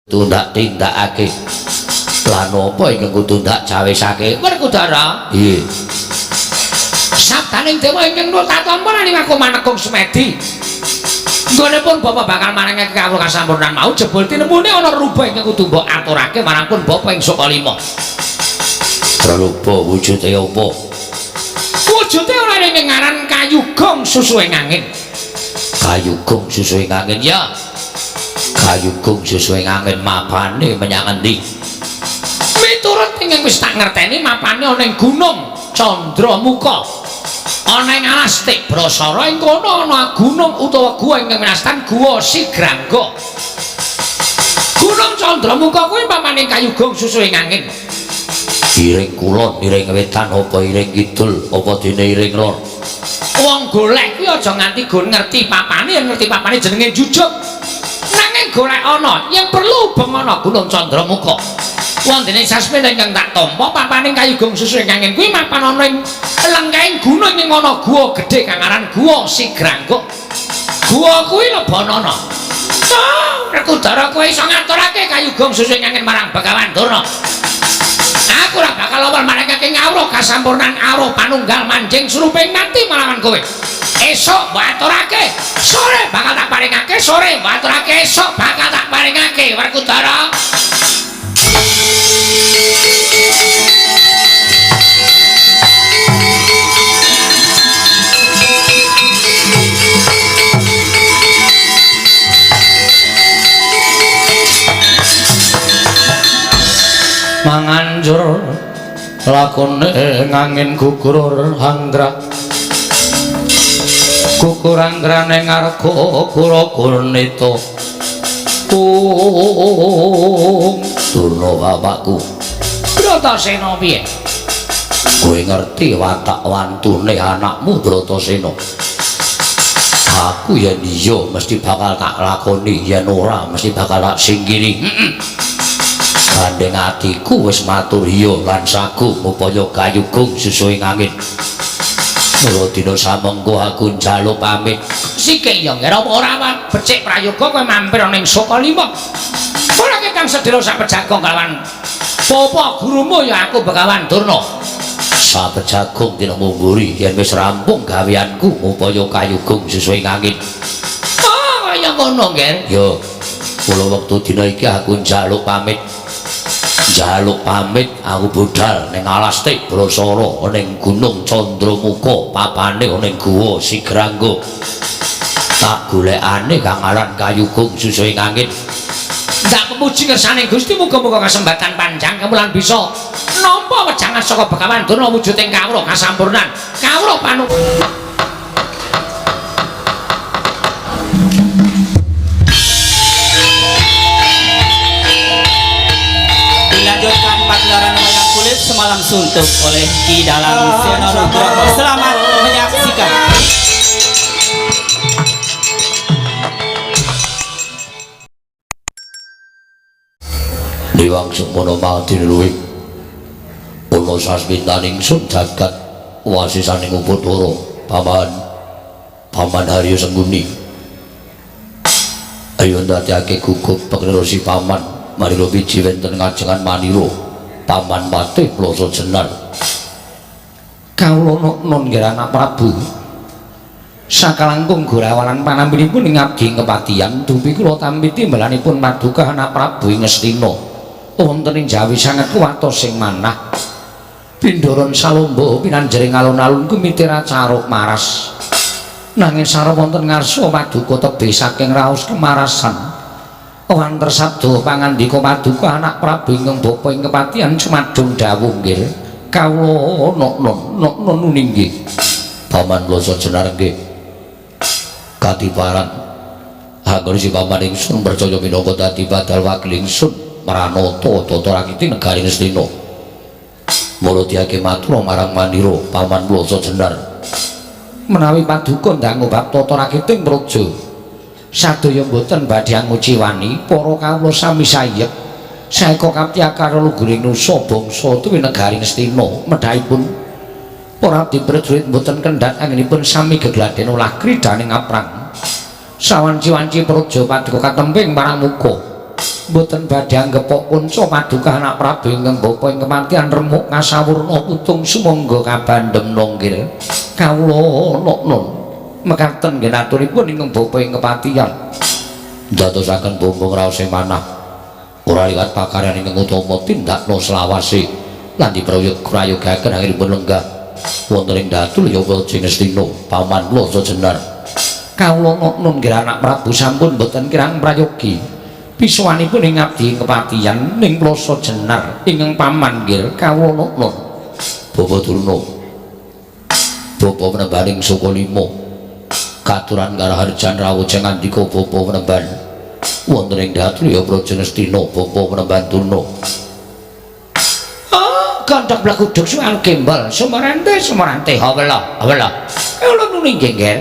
tundak tindakake lan apa ingkang kudu ndak jawesake Werkudara nggih sabdaning dewa ingkang nur tatampa nalika manekung Sumedi nggonipun Bapak bakal maringaken kawula kasampurnan mau jebul tinemune ana rubah ingkang kudu mbok aturake marang pun Bapak ing Sokalima rupa wujude apa wujude ora ning ngaran kayugong susuing angin kayugong susuing angin ya kayugong susuing angin mapane menyang endi miturut ingkang wis tak ngerteni mapane ana ing Gunung Candramuka ana ing Alastik Brasara ing kono ana gunung utawa guwa ingkang winastan Guwa Sigrangga Gunung Candramuka kuwi mapane kayugong susuing angin iring kulon iring wetan apa iring kidul apa dene iring lor wong golek kuwi aja nganti gon ngerti papane yen ngerti papane jenenge jujuk nanging golek ana yang perlu beng ana Gunung Candramuka wondene sasmita ingkang tak tampa papaning kayugong susuing angin kuwi mapan ana ing lengkeng gunung ing ana guwa gedhe kang aran Guwa Sigrangga guwa kuwi lebanana Werkudara kowe iso ngaturake kayugong susuing angin marang Begawan Durna aku ora bakal awal maringake ngawruh kasampurnan awruh panunggal manjing suruping mati malawan kowe esuk mbok aturake sore bakal tak paringake sore mbok aturake esuk bakal tak paringake Werkudara manganjur lakone ngangin gugur anggra gugur anggrane ngarga kura gurnita Durna bapakku Bratasena piye kowe ngerti watak wantune anakmu Bratasena aku yen iya mesti bakal tak lakoni yen ora mesti bakal tak singkiri gandeng atiku wis matur iya lan sagu upaya kayugong susuing angin mula dina samengko aku njaluk pamit sike ya ngira apa ora becik prayoga kowe mampir ning Sokalima ora kang sedhela sapejagong kalawan Papa gurumu ya aku Begawan Durna sapejagong dina mungguri yen wis rampung gaweanku upaya kayugong susuing angin kaya ngono nggih ya kula wektu dina iki aku njaluk pamit aku budal ning Alastik Brasara ning Gunung Candramuka papane ning Guwa Sigrangga tak golekane kang aran kayugong susuing angin ndak memuji kersane Gusti muga-muga kesempatan panjang kemulan bisa nampa wejangan saka Begawan Durna wujuding kawruh kasampurnan kawruh dilanjutkan pagelaran wayang kulit semalam suntuk oleh Ki Dalang Sena Nugroho. Selamat menyaksikan. Diwang semono mati luwih ana sasmintaning sun jagat wasisaning Upadara paman Harya Sengguni ayo ndadekake guguk peknerosi paman marila wiji wenten ngajengan manira paman Patih Plasa Jenar kawula nun nggih anak Prabu sakalangkung gorawalan panampinipun ing abdi kepatihan dupi kula tampi timbalanipun paduka anak Prabu ing Ngastina wonten ing Jawi sanget kuwatos sing manah Bindoron Salomba pinanjering alun-alun kumitira caruk maras nanging sarep wonten ngarsa paduka tebih saking raos kemarasan wanter sabda pangandika paduka anak Prabu ingkang bapa ing kepatihan sumadung dawuh nggih kawula nok nuninggi Paman Plasa Jenar nggih katiparan anggone si paman ingsun percaya minangka dadi badal wakil ingsun Pranata tata rakiti negari Ngastina mula diake matur marang manira Paman Plasa Jenar menawi paduka ndangu bab tata rakiting praja sadaya mboten badhe nguciwani para kawula sami sayek saeka kaptiakar luguring nusa bangsa tuwi negari Ngastina medhaipun para prajurit mboten kendhat anggenipun sami gegladen ulah kridaning aprang sawanci-wanci praja paduka katemping paramuka mboten badhe anggepok kunca paduka anak Prabu ingkang bapa ing kematian remuk ngasawurna putung sumangga kabandhem nonggil kawula nun mekaten nggih aturipun ingkang bapa ing kematian dadosaken bumbung raos ing manah ora liwat pakaryan ingkang utama tindakna selawase lan diprayogaken anggenipun lenggah wonten ing Datul ya Wilujeng Astina paman kula sejenar kawula nun nggih anak Prabu sampun boten kirang prayogi pisuwanipun ing abdi kepatihan ning Plasa Jenar ingkang paman nggih kawula nun Bapa Durna Bapa Penembaning Sukalima katuran karaharjan rawuh jeng andika Bapa Penemban wonten ing Datul ya Wilujeng Astina Bapa Penemban Durna kandhak blagudhuk soal gembal sumerante hawela kula nuning nggih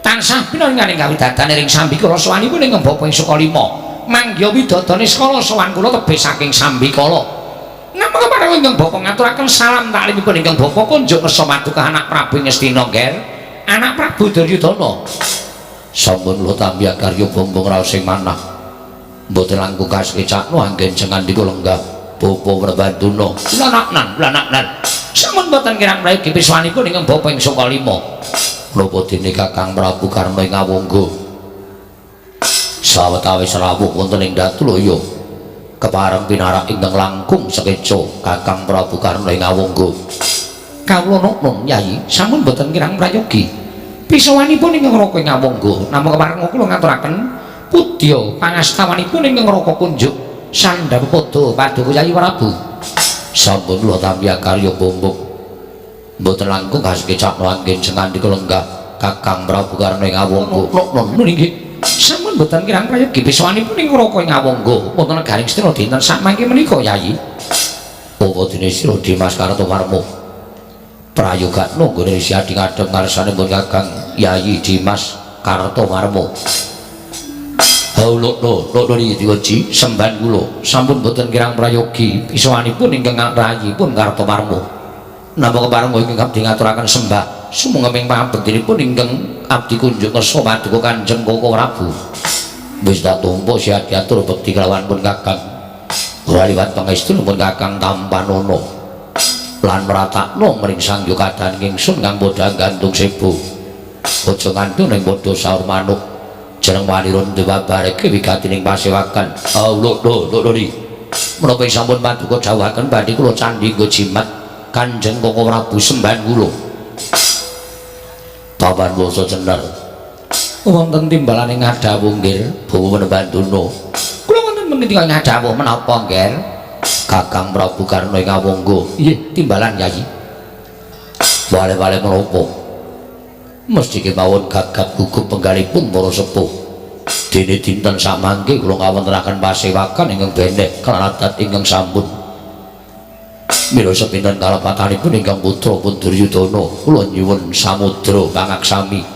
tansah pinanganing kawidadane ring Sambikala sawanipun ing Bapa ing Sukalima mangya widodane skala sowan kula tebih saking Sambikala namung kepareng ingkang Bapa ngaturaken salam taklimipun ingkang Bapa kunjuk kersa maduka anak Prabu ing Astina nggih anak Prabu Duryudana sampun kula tampi karya bumbung raos ing manah mboten langkung kasecakno anggen jengandika lenggah Bapa Prabanduna lanaknan sampun boten kirang prayogi piswanipun ingkang Bapa ing Sukalima menapa dene Kakang Prabu Karna ing Awangga sawetawis rawuh wonten ing Datulaya kepareng pinarak ingkang langkung sekeca Kakang Prabu Karna ing Awangga kawula nun Nyai sampun boten kirang prayogi piswanipun ingkang Raka ing Awangga namung kepareng kula ngaturaken pudya pangastawanipun ingkang Raka kunjuk Sandhapada Paduka Yayi Prabu sampun kula tampi karya bumbung mboten langkung kasekecakno anggen jengandika lenggah Kakang Prabu Karna ing Awangga nun inggih sampun mboten kirang prayogi piswanipun ing Raka ing Awangga wonten negaring Astina dinten samangke menika Yayi apa dene sira Dimas Kartowarma prayogatno nggone isi adi ngadhep ngarsanipun Kakang Yayi Dimas Kartowarma Lho iki sembahan kula sampun boten kirang prayogi piswanipun ingkang rayipun Kartowarma napa kepareng ingkang abdi ngaturaken sembah sumenging pangabektinipun ingkang abdi kunjuk kersa paduka Kanjeng Koko Prabu wis tak tampa sihat diatur bekti kelawan pun Kakang ora liwat pangestunipun Kakang Tampanono lan mratakno mring sang yukadane ingsun kang padha gantung sebo aja ngantung ning padha saur manuk jeneng walirun dewabareke wigatining pasewakan lho menapa sampun paduka dawuhaken badhe kula candhi nggo jimat Kanjeng Koko Prabu sembahan kula papan Plasa Jenar wonten timbalane ngadhawuh nggih Bapa Penembanduna kula wonten menika ngadhawuh menapa nggih Kakang Prabu Karna ing Awangga nggih timbalan Yayi wale-wale menapa mesti kemawon gagap gugup penggalipun para sepuh dene dinten samangke kula ngawontenaken pasewakan ingkang benek kaladat ingkang sampun mila sepinten kalepatanipun ingkang putra pun Duryudana kula nyuwun samudra pangaksami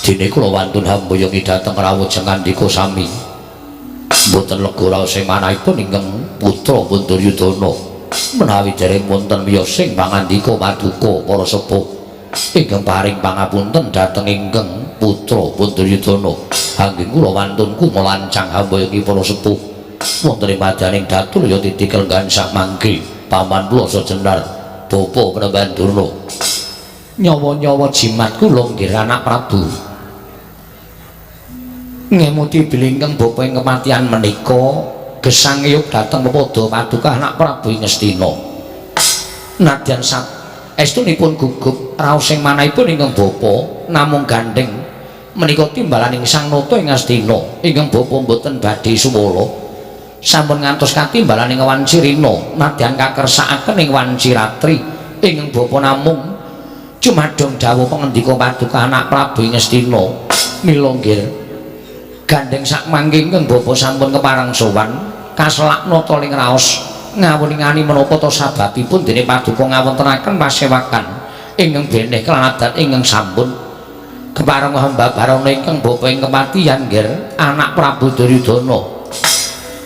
dene kula wantun hambayongi dhateng rawuh jengandika sami mboten lega raos ing manahipun ingkang putra pun Duryudana menawi dereng wonten wiyosing pangandika paduka para sepuh ingkang paring pangapunten dhateng ingkang putra pun Duryudana anggen kula wantun kumalancang hambayongi para sepuh wonten ing madaning Datul ya titikel gansah mangke paman Plasa Jenar Bapa Penembanduna nyawa-nyawa jimat kula nggih anak Prabu ngemuti bilingkang Bapa ing kematian menika gesang ngiyup dhateng pepada paduka anak Prabu ing Astina nadyan estunipun gugup raos ing manahipun ingkang Bapa namung gandeng menika timbalaning Sang Nata ing Astina ingkang Bapa mboten badhe suwala sampun ngantos katimbalaning Wanci Rina nadyan kakersakaken ing Wanci Ratri ingkang Bapa namung cumadong dawuh pangendika paduka anak Prabu ing Astina mila nggih gandeng sak mangke ingkang Bapa sampun kepareng sowan kaselak nata ing raos ngawuningani menapa ta sababipun dene paduka ngawontenaken pasewakan ingkang beneh keladat ingkang sampun kepareng hamba barana ingkang Bapa ing kematian nggih anak Prabu Duryudana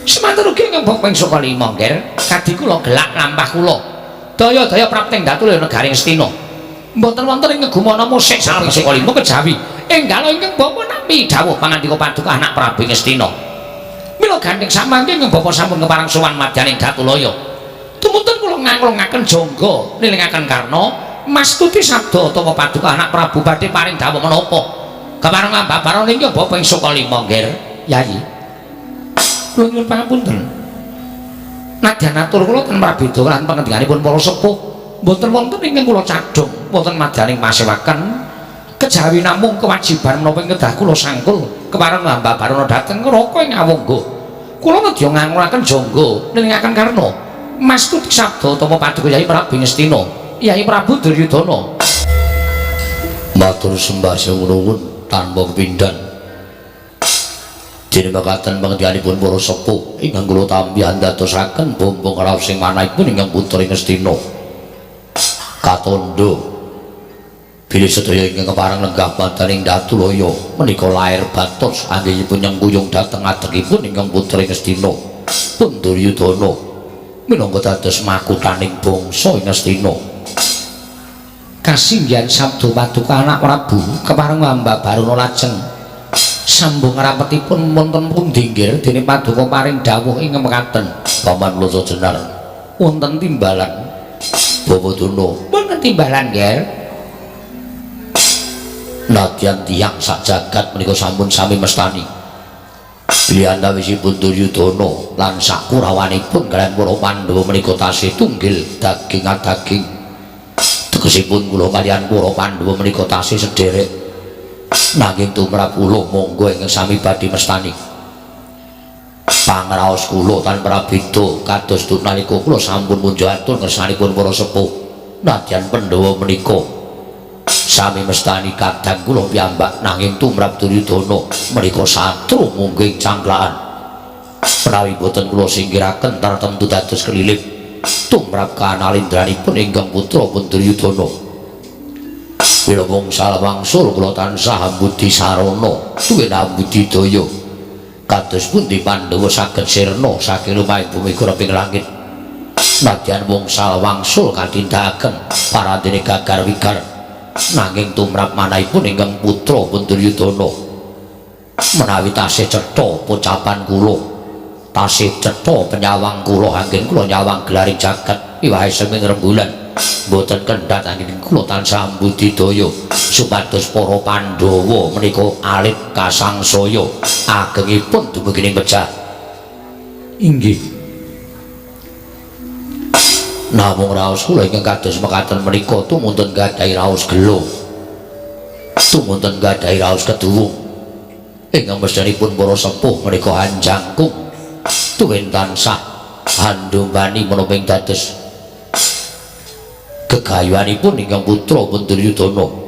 semanten ugi ingkang Bapa ing Sukalima nggih kadhi kula gelak lampah kula daya-daya prapting Datul negaring Astina mboten wonten ing ngegumana musik saking Sukalima kejawi enggal ingkang Bapa nampi dawuh pangandika paduka anak Prabu ing Astina mila kula gandeng samangke ing bapa sampun keparang sowan madyaning Datulaya. Tumuntun kula nganglungaken jangga nilingaken karna mastuti sabda utawa paduka anak Prabu badhe paring dawuh menapa. Keparang ambabarana ing bapa ing Suka Lima nggih, Yayi. Kula nyuwun pangapunten. Nadyan atur kula ten prabéda lan pangendikaanipun para sepuh, mboten wonten ingkang kula cadhong, wonten madyaning pasewaken. Kejawi namung kewajiban menapa ing kedah kula sangkul kepareng ambabarana dhateng Raka ing Awangga. Kula nedya nganguraken jangga nilingaken karna mastuti sabda utawa paduka Yai Prabu Ngastina, Yai Prabu Duryudana. Matur sembah nuwun tanpa kepindhan. Dene mekaten pangendikaanipun para sepuh ingkang kula tampi andadosaken bombong raos sing manahipun ingkang putra Ngastina. Katondo bilih sedaya ingkang kepareng lenggah badaning Datulaya menika lair batos anggihipun nyengkuyung dhateng adhengipun ingkang putra Ngastina pun Duryudana minangka dados makuthaning bangsa Ngastina. Kasinggihan sabda paduka anak Prabu kepareng ambabarana lajeng sambung rapetipun wonten pundi nggih dene paduka paring dawuh ing mekaten. Paman Loso Jenar wonten timbalan Bawadana. Wonten timbalan nggih. Nadyan tiyang sak jagat menika sampun sami mestani bilih antawisipun Duryudana lan sak kurawanipun kaliyan para Pandhawa menika tasih tunggil daging daging. Tegesipun kula kaliyan para Pandhawa menika tasih sederek nanging tumrap kula monggo ingkang sami badhe mestani pangraos kula tanpa beda kados nalika kula sampun munjuk atur ngersanipun para sepuh nadyan Pandhawa menika sami mestani kadang kula piyambak nanging tumrap Duryudana menika satru mungging cangklaan menawi boten kula singgiraken tartemtu dados kelilip tumrap kanalindranipun ingkang putra pun Duryudana. Bila wangsul wangsul kula tansah ambudi sarana duwe ambudidaya kados pundi Pandhawa saged sirna saking lumahing bumi kuraping langit nadyan wangsul wangsul katindakaken paradene gagar wigar nanging tumrap manahipun ingkang putra pun Duryudana menawi tasih cetha pocapan kula tasih cetha penyawang kula anggen kula nyawang gelaring jagat iwahe seming rembulan boten kendhat anggen kula tansah ambudidaya supados para Pandhawa menika alit kasangsaya agengipun dumugining pecah. Inggih. Namung raos kula ingkang kados mekaten menika tumuntun gadhahi raos gelo. Tumuntun gadhahi raos keduwung. Ingkang mestanipun para sepuh menika hanjangkung tuwin tansah handumbani menapa ing dados gegayuhanipun ingkang putra pun Duryudana.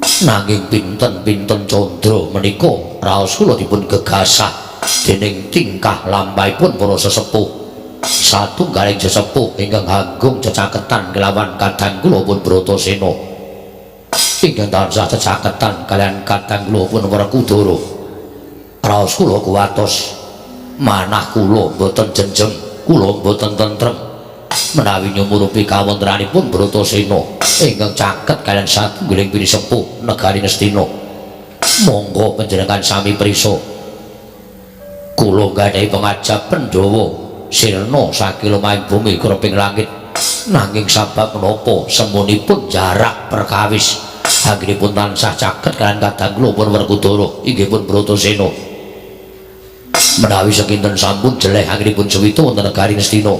Nanging pinten-pinten candra menika raos kula dipun gegasah dening tingkah lampahipun para sesepuh. Satunggaling sesepuh ingkang agung cecaketan kelawan kadang kula pun Bratasena ingkang tansah cecaketan kalian kadang kula pun Werkudara. Raos kula kuwatos manah kula boten jenjeng kula boten tentrem menawi nyumurupi kawontenanipun Bratasena ingkang caket kalian satunggaling pini sepuh negari Ngastina. Monggo panjenengan sami prisa kula gadhahi pangajap Pandhawa sirna saking lumahing bumi kuraping langit nanging sabab menapa semunipun jarak perkawis anggenipun tansah caket kaliyan kadang kula pun Werkudara inggih pun Bratasena menawi sekinten sampun jeleh anggenipun sewita wonten negari Ngastina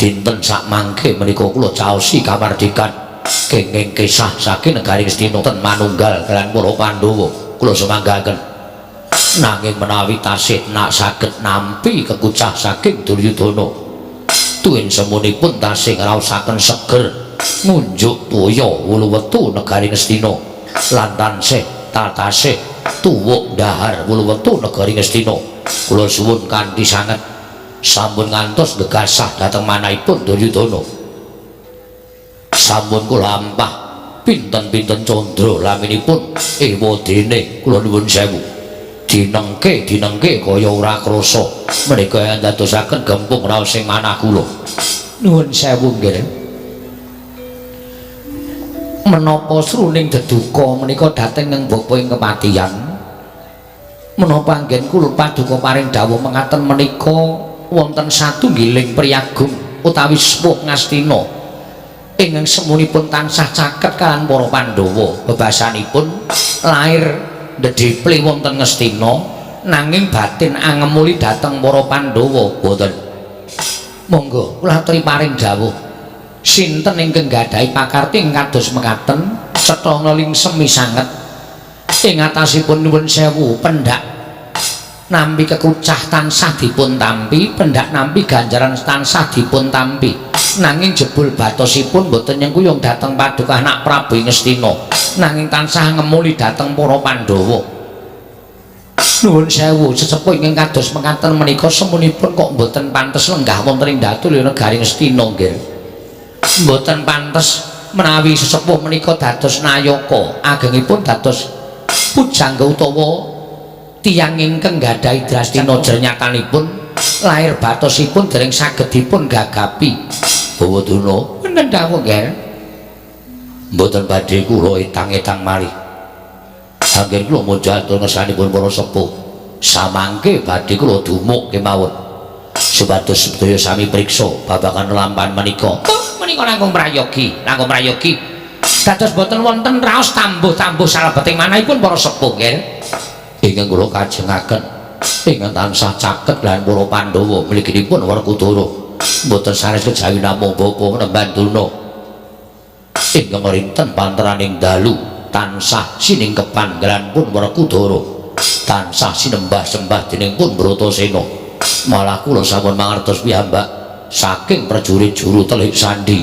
dinten sak mangke menika kula caosi kamardikan kenging kisah saking negari Ngastina ten manunggal kaliyan para Pandhawa kula sumanggaken. Nanging menawi tasih nak saged nampi kekucah saking Duryudana tuwin semunipun tasih ngraosaken seger ngunjuk toya wulu wetu negari Ngastina lan tansih tatasih tuwuk dhahar wulu wetu negari Ngastina kula suwun kanthi sanget sampun ngantos gegasah dhateng manahipun Duryudana sampun kula ampah pinten-pinten candra laminipun ewadene kula nuwun sewu dinengke kaya ora krasa menika ndadosaken gempung raos sing manah kula nuwun sewu nggih. Menapa sruning deduka menika dhateng ing bapa ing kematian menapa anggen kula paduka paring dawuh mengaten menika wonten satunggiling priyagung utawi sepuh Ngastina ingkang semunipun tansah caket kaliyan para Pandhawa bebasanipun lair ndedheple wonten Ngastina nanging batin angemuli dhateng para Pandhawa boten. Monggo kula aturi paring dawuh sinten ingkang gadhahi pakarti kados mekaten cetha ngeling semi sanget ing atasipun nuwun sewu pendak nampi kekucah tansah dipun tampi pendak nampi ganjaran tansah dipun tampi nanging jebul batosipun boten nyengkuyung dhateng paduka anak Prabu Ngastina nanging tansah ngemuli dhateng para Pandhawa. Nuwun sewu sesepuh ingkang kados mekaten menika semunipun kok boten pantes lenggah wonten ing datul negari Ngastina nggih. Boten pantes menawi sesepuh menika dados nayaka agengipun dados pujangga utawa tiyang ingkang gadhahi drastina jernyatanipun lair batosipun dereng saged dipun gagapi. Bawaduna wonten dawuh nggih. Mboten badhe kula etang-etang malih. Anggen kula mujatur ngersanipun para sepuh. Samangke badhe kula dumuk kemawon. Supados sedaya sami priksa babagan lampahan menika. Menika langkung prayogi, langkung prayogi. Dados boten wonten raos tambuh-tambuh salebeting manahipun para sepuh nggih. Ingkang kula kajengaken ingkang tansah caket lan para Pandhawa mliginipun Werkudara mboten sanes kejawi namung bapa Nembanduna ingkang rinten panteraning dalu tansah siningkepan gelanipun Werkudara tansah sinembah-sembah dening pun Bratasena malah kula sampun mangertos piyambak saking prajurit juru telik sandi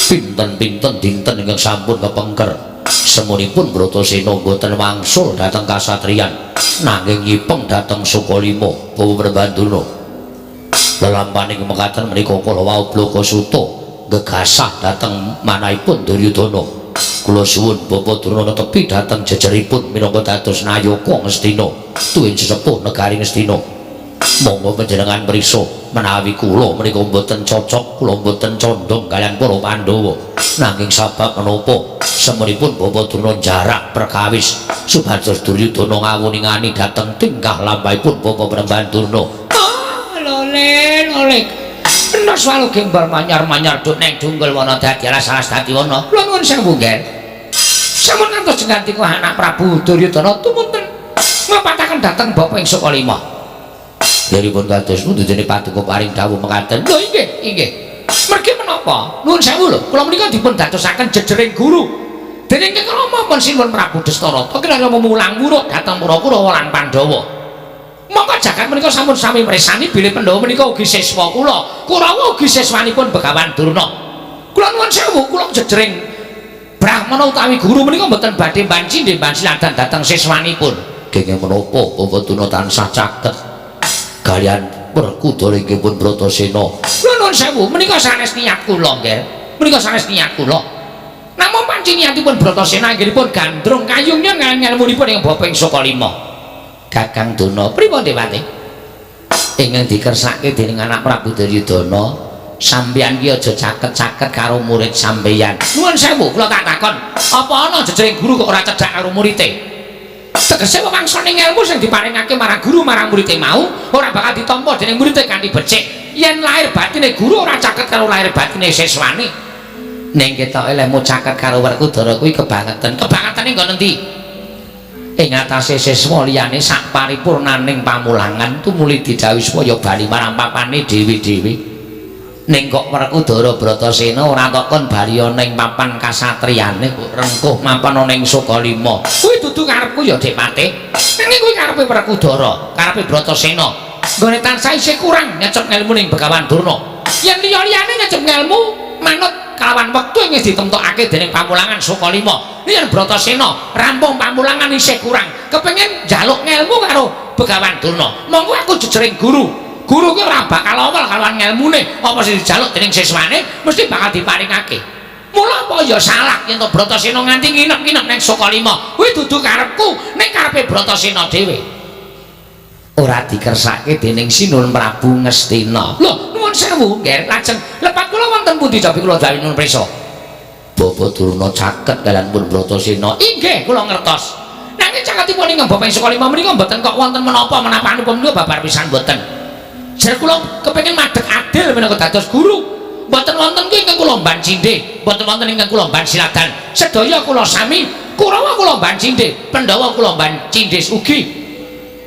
pinten-pinten dinten ingkang sampun kepengker semunipun Bratasena boten wangsul dhateng kasatriyan nanging nyipeng dhateng Sukalima Bawa Prabanduna. Lelampaning mekaten menika kala wau Blakasuta gegasah dhateng manahipun Duryudana. Kula suwun Bapak Durna tepi dhateng jejeripun minangka dados nayaka Ngastina tuwin sesepuh negari Ngastina. Monggo panjenengan priksa menawi kula menika mboten cocok, kula mboten condong kaliyan para Pandhawa. Nanging sabab menapa semunipun Bapak Durna jarak perkawis supados Duryudana ngawuningani dhateng tingkah lampahipun Bapak Prabanduna. Loleh. Enos walu gembal manyar-manyar duk neng Dunggul Wana dadi salah dadi wana. Kula nuwun sewu nggih. Sampun ngantos jengganti kula anak Prabu Duryudana tumunten ngepataken dhateng Bapak ing Sukalima. Deripun kados nundhune paduka paring dawuh mekaten. Lho inggih. Mergi menapa? Nuwun sewu lho, kula menika dipun dadosaken jejering guru. Dening Rama pun sinuwun Prabu Dastarata kirana memulang murid dhateng Kurawa lan Pandhawa. Monggo jagat menika sampun sami mresani bilih Pandhawa menika ugi siswa kula. Kurawa ugi siswanipun Begawan Durna. Kula nuwun sewu, kula jejering Brahmana utawi guru menika mboten badhe banci nggih bansiladan dhateng siswanipun. Kenging menapa Bapak Durna tansah caket kaliyan Werkudara inggihipun Bratasena. Kula nuwun sewu, menika sanes niat kula nggih. Menika sanes niat kula. Namung panci niatipun Bratasena inggihipun gandrung kayungnya ngelmunipun ing Bapak ing Sukalima. Kakang Duna pripun Dewate? Ingkang dikersake dening anak Prabu Duryudana, sampeyan ki aja caket-caket karo murid sampeyan. Nuwun sewu, kula tak takon, apa ana jejering guru kok ora cedhak karo murite? Tegese wewangsaning ilmu sing diparingake marang guru marang murite mau ora bakal ditampa dening murite kanthi becik. Yen lahir batine guru ora caket karo lahir batine siswane. Ning ketoke ilmu caket karo Werkudara kuwi kebangetan. Kebangetane nggon endi? Ing atase siswa liyane sak paripurnaning pamulangan tumuli didhawuhi supaya bali marang papane dhewe-dhewe. Ning kok Werkudara Bratasena ora takon bali ning papan kasatriyane kok rengkuh mapan ning Sukalima. Kuwi dudu karepku ya Dik Pate. Nanging kuwi karepe Werkudara, karepe Bratasena. Nggone tansah isih kurang nyecep ngelmu ning Begawan Durna. Yen liya-liyane nyecep ngelmu manut kalawan wektu wis ditemtokake dening pamulangan Sukalima. Yen Bratasena rampung pamulangan isih kurang, kepengin njaluk ngelmu karo Begawan Durna. Monggo aku jejering guru. Guru ki ora bakal awal kalawan ngelmune, apa sing dijaluk dening siswane mesti bakal diparingake. Mula apa ya salah yen to Bratasena nganti nginep-nginep ning Sukalima. Kuwi dudu karepku, ning karepe Bratasena dhewe. Ora dikersake dening Sinuwun Prabu Ngastina. Lho, nuwun sewu nggih, lajeng lepat kula wonten pundi jabi kula dawuh nuwun prisa. Bapak Durna caket kaliyan pun Bratasena. Inggih, kula ngertos. Nanging caketipun ingkang Bapak Sekali menika mboten kok wonten menapa pun menika babar pisan mboten. Jar kula kepengin madheg adil menawa dados guru. Mboten wonten kuwi ingkang kula mban cindhe, mboten wonten ingkang kula mban siladan. Sedaya kula sami, Kurawa kula mban cindhe, Pandhawa kula mban cindhe ugi.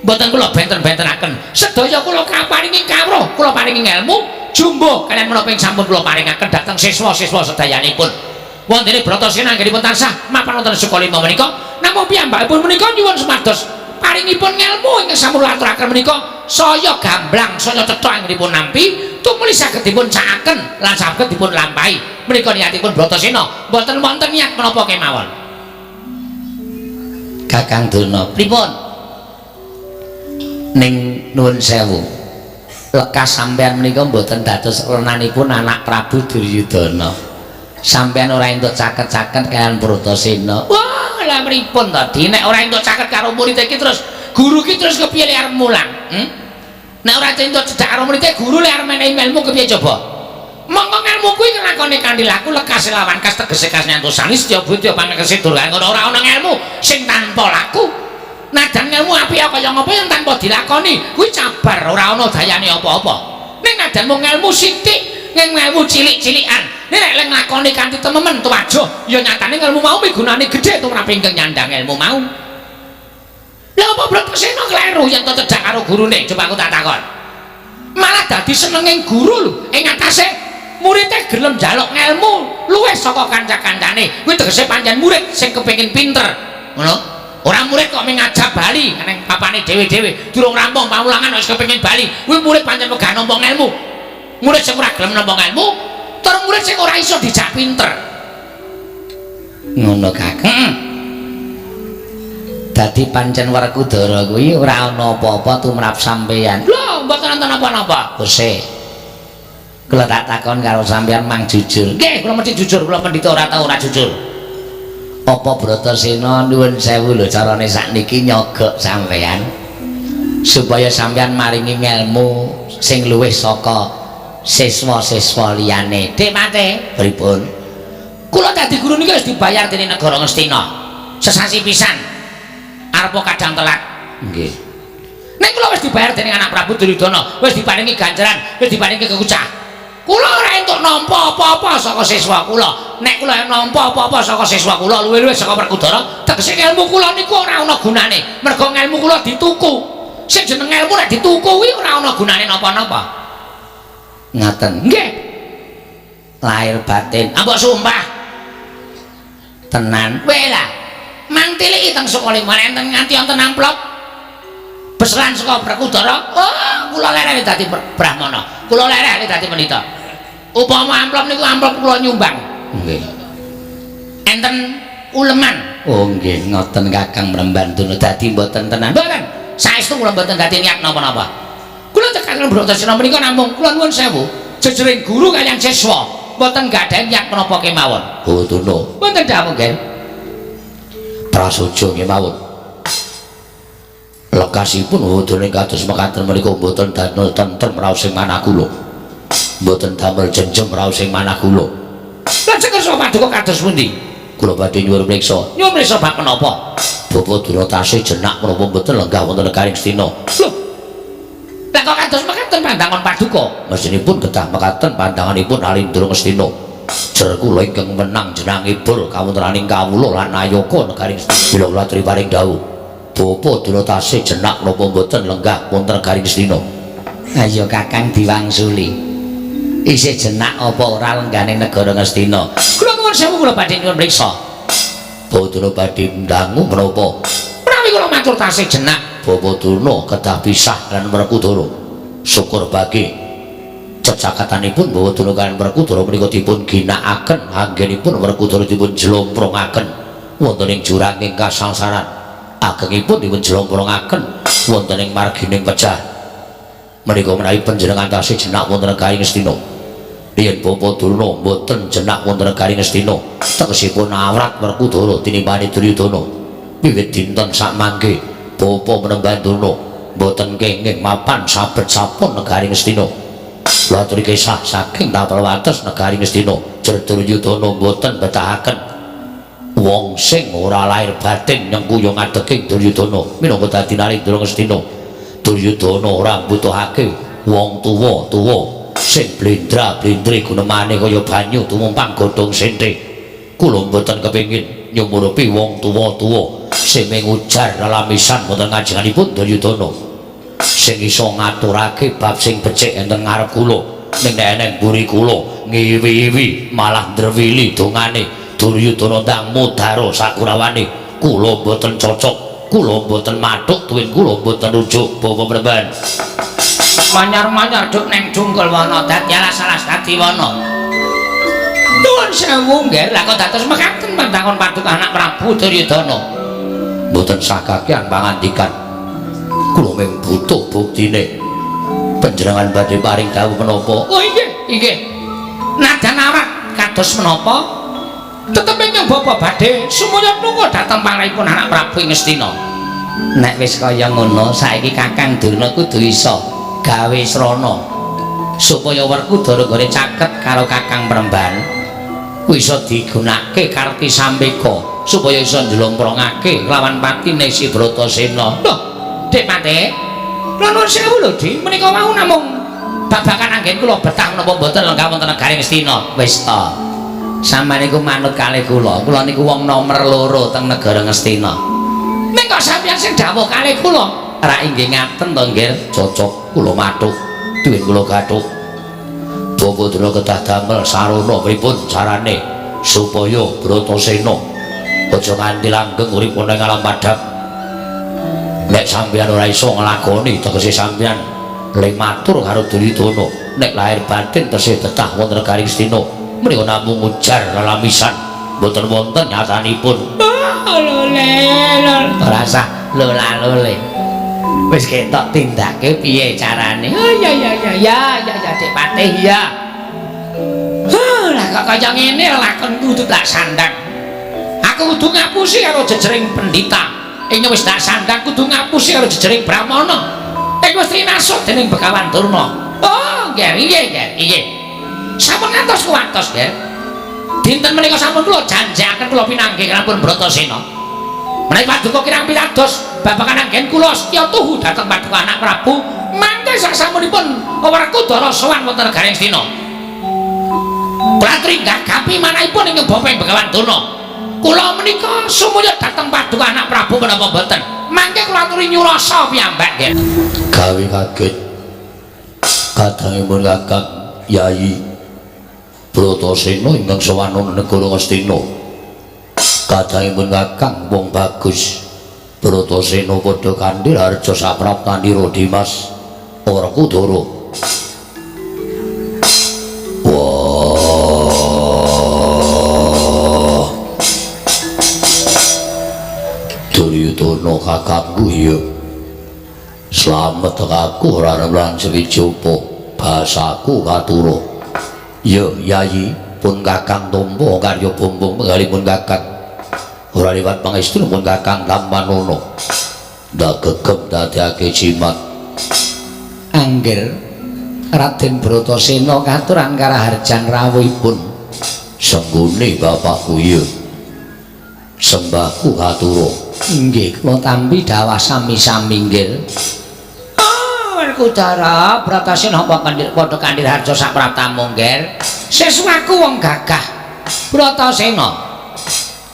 Mboten kula benten-bentenaken. Sedaya kula kaparingi kawruh, kula paringi ilmu, jumbo kalian menapa ing sampun kula paringaken dhateng siswa-siswa sedayanipun. Wontene Bratasena anggenipun tansah mapan wonten Sekala menika, namung piyambakipun menika nyuwun supados paringipun ngelmu ingkang sampun aturaken menika saya gamblang saya cetha anggenipun nampi tumuli saged dipun cakaken lan saged dipun lampahi menika niatipun Bratasena mboten wonten niat menapa kemawon. Kakang Duna pripun ning nuwun sewu lekas sampean menika mboten dados renanipun anak Prabu Duryudana sampean ora entuk caket-caket kalian Bratasena. Wah lha pripun to Di nek ora entuk caket karo murid iki terus guru ki terus kepiye lek arep mulang? Nek ora entuk cedak karo murid guru lek arep menehi ilmu kepiye coba? Monggo ilmu kuwi nglakoni kanthi laku lekas lawan kas tegese kas nyantosan sedya budya pangkese durang ora ana ilmu sing tanpa laku. Najan ilmu apik kaya ngapa yang tanpa dilakoni kuwi cabar ora ana dayane apa-apa. Ning najan mung ilmu sithik, ning ilmu cilik-cilikan. Nek lek nglakoni kanthi tememen tuwajo, ya nyatane ilmu mau migunani gedhe tumrap ingkang nyandang ilmu mau. Lah apa Bratasena kleru yen to cedak karo gurune? Coba aku tak takon. Malah dadi senenging guru lho, ing atase muridé gelem njaluk ngelmu luwih saka kanca-kancane. Kuwi tegese pancen murid sing kepengin pinter. Ngono? Ora murid kok ngajab bali ning papane dhewe-dhewe, durung rampung pawulangan wis kepengin bali. Kuwi murid pancen megah nampa ngelmu. Murid sing ora gelem nampa ngelmu, tur murid sing ora iso dijak pinter. Ngono Kakang. Dadi pancen Werkudara kuwi ora ana apa-apa tumrap sampeyan. Lho, mboten wonten apa-apa. Gusih. Kula tak takon karo sampeyan mang jujur. Nggih, kula mesti jujur, kula pendhita ora tau ora jujur. Apa Bratasena nuwun sewu lho carane sakniki nyogok sampeyan supaya sampeyan maringi ilmu sing luwih saka siswa-siswa liyane. Dik mate, pripun? Kula dadi guru niki wis dibayar dening negara Ngastina. Sesasi pisan. Arepa kadang telat. Nggih. Nek kula wis dibayar dening anak Prabu Duryudana, wis diparingi ganjaran, wis diparingi kekucah. Kula ora entuk nampa apa-apa saka siswa kula. Nek kula nampa apa-apa saka siswa kula luwih-luwih saka Werkudara, tegese ilmu kula niku ora ana gunane. Mergo ilmu kula dituku. Sing jeneng ilmu nek dituku kuwi ora ana gunane napa-napa. Ngaten. Nggih. Lahir batin. Ambok sumpah. Tenan. Kowe lah. Mang tiliki teng Sekala enten nganti wonten amplop. Beseran saka Werkudara. Oh, kula lere dadi brahmana. Kula lere dadi pendhita. Upama amplop niku amplop kula nyumbang. Nggih. Enten uleman. Oh nggih, ngoten Kakang Mrembantuna dadi mboten tenan. Mboten. Saestu kula mboten dadi niat napa-napa. Kula tekaken Bratasena menika namung kula nuwun sewu, jejering guru kaliyan siswa, mboten gadhahi niat menapa kemawon. Oh Tuna. Mboten dawuh nggih. Prasaja nggih mawon. Lekasipun wudune kados mekaten menika mboten damel tentrem raos ing manah kula. Mboten damel jenjem raos ing manah kula. Lajeng kersa paduka kados pundi? Kula badhe nyuwun priksa. Nyuwun priksa bab menapa? Bapak Dura tasih jenak menapa mboten lenggah wonten Negari Ngastina. Lho. Lah kok kados mekaten pandangan paduka? Mesinipun kedah mekaten pandanganipun Alindra Ngastina. Jer kula ingkang menang jenengipun kawontenaning kawula lan ayaka Negari Ngastina. Bila kula aturi paring dawuh. Bapak Dura tasih jenak menapa mboten lenggah wonten Negari Ngastina. Ayo Kakang diwangsuli. Isih jenak apa ora lenggane negara Ngastina? Kula nuwun sewu kula badhe nyuwun priksa. Bapak badhe ndangu menapa? Menawi kula matur tasih jenak Bapak Durna kedah pisah lan Werkudara. Syukur bagi cecakatanipun Bapak Durna kaliyan Werkudara menika dipun ginakaken anggenipun Werkudara dipun jlomprongaken wonten ing juranging kasangsaran. Agengipun dipun jlomprongaken wonten ing margining pecah. Menika menawi panjenengan tasih jenak wonten Negari Ngastina. Yen Bapak Durna mboten jenak wonten Negari Ngastina, tegesipun awrat Werkudara tinimbang Duryudana. Wiwit dinten sakmangke Bapak Mrembantuna mboten kenging mapan sabet-sapun Negari Ngastina. Kula aturi kisah saking tapel wates Negari Ngastina, Jer Duryudana mboten betahaken wong sing ora lahir batin nyengkuyo ngadeg Duryudana minangka dadi narendra Ngastina. Duryudana ora mbutuhake wong tuwa-tuwa sing blendra-blendre gunemane kaya banyu tumumpang godhong senthe. Kula mboten kepengin nyumurupi wong tuwa-tuwa sing mengujar lalamisan wonten ngajenganipun Duryudana sing iso ngaturake bab sing becik enten ngarep kula ning nek eneng mburi kula ngiwi-iwi malah ndrewili dongane Duryudana ndang mudhara sakurawane. Kula mboten cocok, kula mboten mathuk, tuwin kula mboten rujuk Bapak Premban. Manyar-manyar duk neng Junggul Wana dadi alas-alas dadi wana. Nuwun sewu nggih, lha kok dados mekaten pandangon paduka anak Prabu Duryudana. Mboten sakakean pangandikan. Kula mung butuh buktine. Panjenengan badhe paring dawuh menapa? Oh inggih. Nadan awak kados menapa? Tetep ingkang Bapak badhe sumaya nunggu dhateng panglaipun anak Prabu ing Ngastina. Nek wis kaya ngono, saiki Kakang Durna kudu iso gawe srana supaya Werkudara gone caket karo Kakang Premban kuwi iso digunakake Karti Sambeka supaya iso njlongprongake lawan patine si Bratasena. Lho, Dik Pate. Nuwun sewu lho, Dik. Menika wau namung babagan anggen kula betah menapa mboten lenggah wonten negari Ngastina. Wis ta. Sampeyan niku manut kalih kula. Kula niku wong nomor 2 teng negara Ngastina. Ning kok sampeyan sing dawuh kalih kula? Ra inggih ngaten to nggih, cocok kula mathuk, duwe kula gathuk. Bapak Dra kedah damel sarana pripun carane supaya Bratasena aja nganti langgeng uripun ing alam padhang. Nek sampeyan ora iso nglakoni tegese sampeyan le matur karo Duryudana nek lahir batin tesih betah wonten negari Ngastina menika namung ujar lalamisan mboten wonten nyatanipun. Ora usah lola-lole. Wis ketok tindake piye carane? Oh ya Dik Patih ya. Lah kok kaya ngene lakonku kudu tak sandang. Aku kudu ngapusi karo jejering pendhita. Ing wis tak sandang kudu ngapusi karo jejering brahmana. Ing wis dinasut dening Begawan Durna. Oh, nggih. Sampun ngantos kuwatos nggih. Dinten menika sampun kula janjiaken kula pinanggih kalampun Bratasena. Menawi paduka kirang pitados babagan anggen kula setya tuhu dhateng paduka anak Prabu mangke sasampunipun Werkudara sowan wonten negari Ngastina. Pratri gagapi manahipun ing Bapa Begawan Durna. Kula menika sumaya dhateng paduka anak Prabu menapa boten. Mangke kula aturi nyurasa piyambak nggih. Gawe kaget kadangipun Kakang Yayi Bratasena ingkang sowan ing negara Ngastina. Kadangipun Kakang wong bagus Bratasena padha kandhil harja sapraptanira Dimas Werkudara. Wah, Duryudana kakangku ya slamet aku ora lan sewijapa basaku katura. Ya Yayi pun Kakang tampa karya bumbung penggalipun Kakang ora liwat pangestunipun Kakang Tampanono ndak gegem dadekake jimat. Angger Raden Bratasena katuran karaharjan rawuhipun senggone bapakku ya sembahku katura. Nggih kula tampi dawah sami-sami nggih. Werkudara Bratasena padha kandhil harja sapraptamu nggih. Sesuwaku wong gagah Bratasena.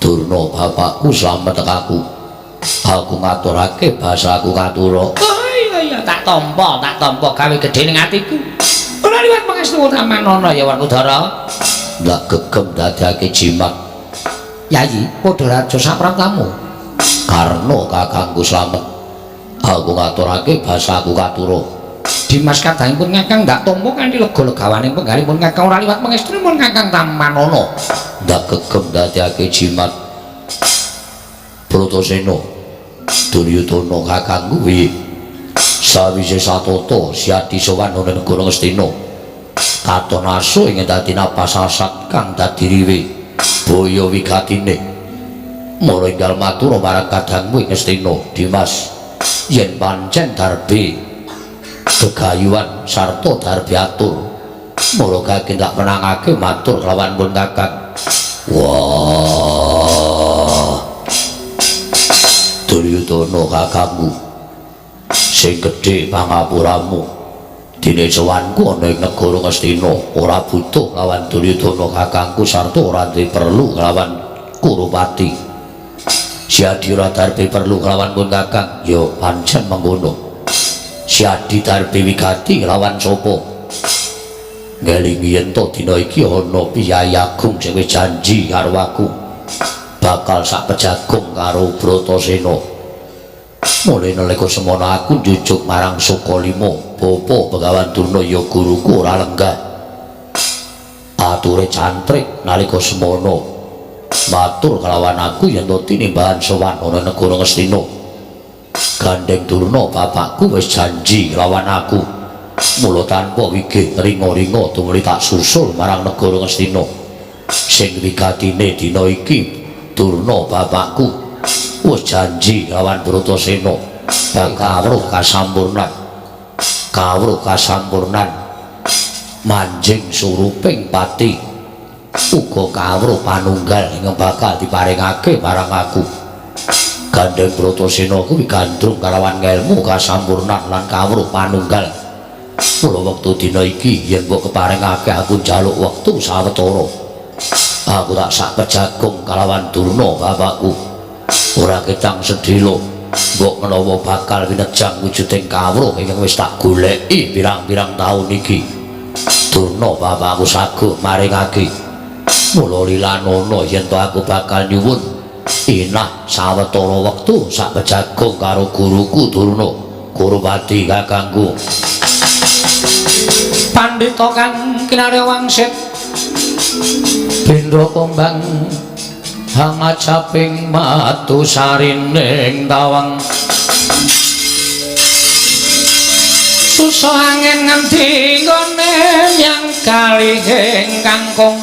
Durna bapakku slamet aku. Aku ngaturake basaku katura. Oh iya tak tampa gawe gedhe ning atiku. Ora liwat pangestu Tampanono ya Werkudara. Ndak gegem dadekake jimat. Yayi padha raja sapraptamu. Karna kakangku slamet. Aku ngaturake basaku katura. Dimas kadangipun Kakang ndak tampa kanthi lega-legawaning penggalipun Kakang ora liwat pangestunipun Kakang Tampanono. Ndak gegem dadekake jimat. Bratasena Duryudana kakangku piye? Sawise satata siadi sowan ing negara Ngastina. Katon asu ing dadi napasasat kang dadi riwe boyo wigatine. Mula enggal matur marang kadangmu ing Ngastina, Dimas, yen pancen darbe gegayuhan sarta darbe atur. Mula kake ndak menangake matur lawan pun Kakang. Wah. Duryudana kakangku sing gedhe pangapuramu dene sowanku ana ing negara Ngastina ora butuh lawan Duryudana kakangku sarta ora duwe perlu lawan Kurupati Siadi ora darbe perlu lawan pun kakang ya pancen mengkono Siadi darbe wigati lawan sapa ngelingi yen to dina iki ana Piyai Agung sing wis janji karo aku bakal sak pejagung karo Bratasena. Mulai nalika semono aku njujuk marang Sukalima, bapa Begawan Durna ya guruku ora lenggah. Ature cantrik nalika semono matur kelawan aku yen to tinimbahan sowan ana negara Ngastina. Gandeng Durna bapakku wis janji lawan aku. Mula tanpa wigih ringa-ringa tumuli tak susul marang negara Ngastina. Sing wigatine dina iki Durna bapakku wis janji lawan Bratasena kawruh kasampurnan manjing suruping pati uga kawruh panunggal ingkang bakal diparingake marang aku. Gandeng Bratasena kuwi gandrung kalawan ngelmu kasampurnan lan kawruh panunggal. Mula wektu dina iki yen mbok keparingake aku njaluk wektu sawetara aku tak sak pejagung kalawan Durna bapakku ora ketang sedhela mbok menawa bakal winejang wujuding kawruh ingkang wis tak goleki pirang-pirang taun iki Durna bapakku saguh maringake mula lilanono yen to aku bakal nyuwun inah sawetara wektu sak pejagung karo guruku Durna Kurupati kakangku. Pandhita kang kinarya wangsit Bendra Kombang hangajaping matu sarining tawang susah angin nganti nggone nyang kalih ing kangkung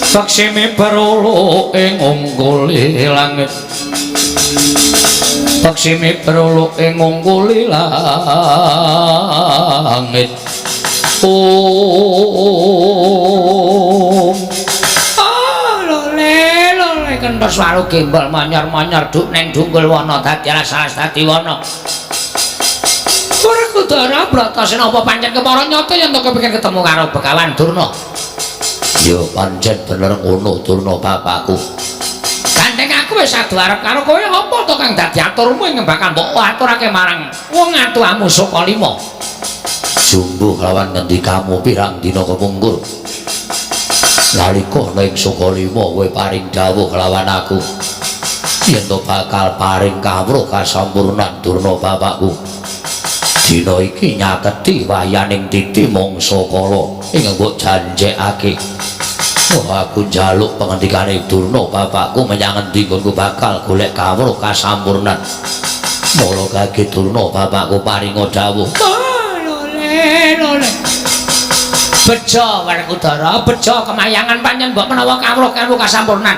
saksimi perulu ing ungguli langit Paksimi perlu ing ngungkuli langit lole kentos walu gembal manyar-manyar duk neng dunggul wana dadi alas-alas dadi wana Werkudara Bratasena apa pancen kepara nyata yen to kepengin ketemu karo Begawan Durna ya pancen bener ngono Durna bapakku Gandeng aku wis adu arep karo kowe apa to kang dadi aturmu ing bakal mbok aturake marang wong atuhamu Sukalima. Jumbuh lawan ngendikamu pirang dina kepungkur. Nalika ning Sukalima kowe paring dawuh lawan aku. Yen to bakal paring kawruh kasampurnan Durna bapakku. Dina iki nyaketi wayaning titi mangsa kala ing mbok janjekake. Wah aku njaluk pengendikane Durna bapakku menyang endi nggonku bakal golek kawruh kasampurnan. Mula kaget Durna bapakku paringa dawuh. Lole. Bejo Werkudara, bejo kemayangan panjen mbok menawa kawruh kasampurnan.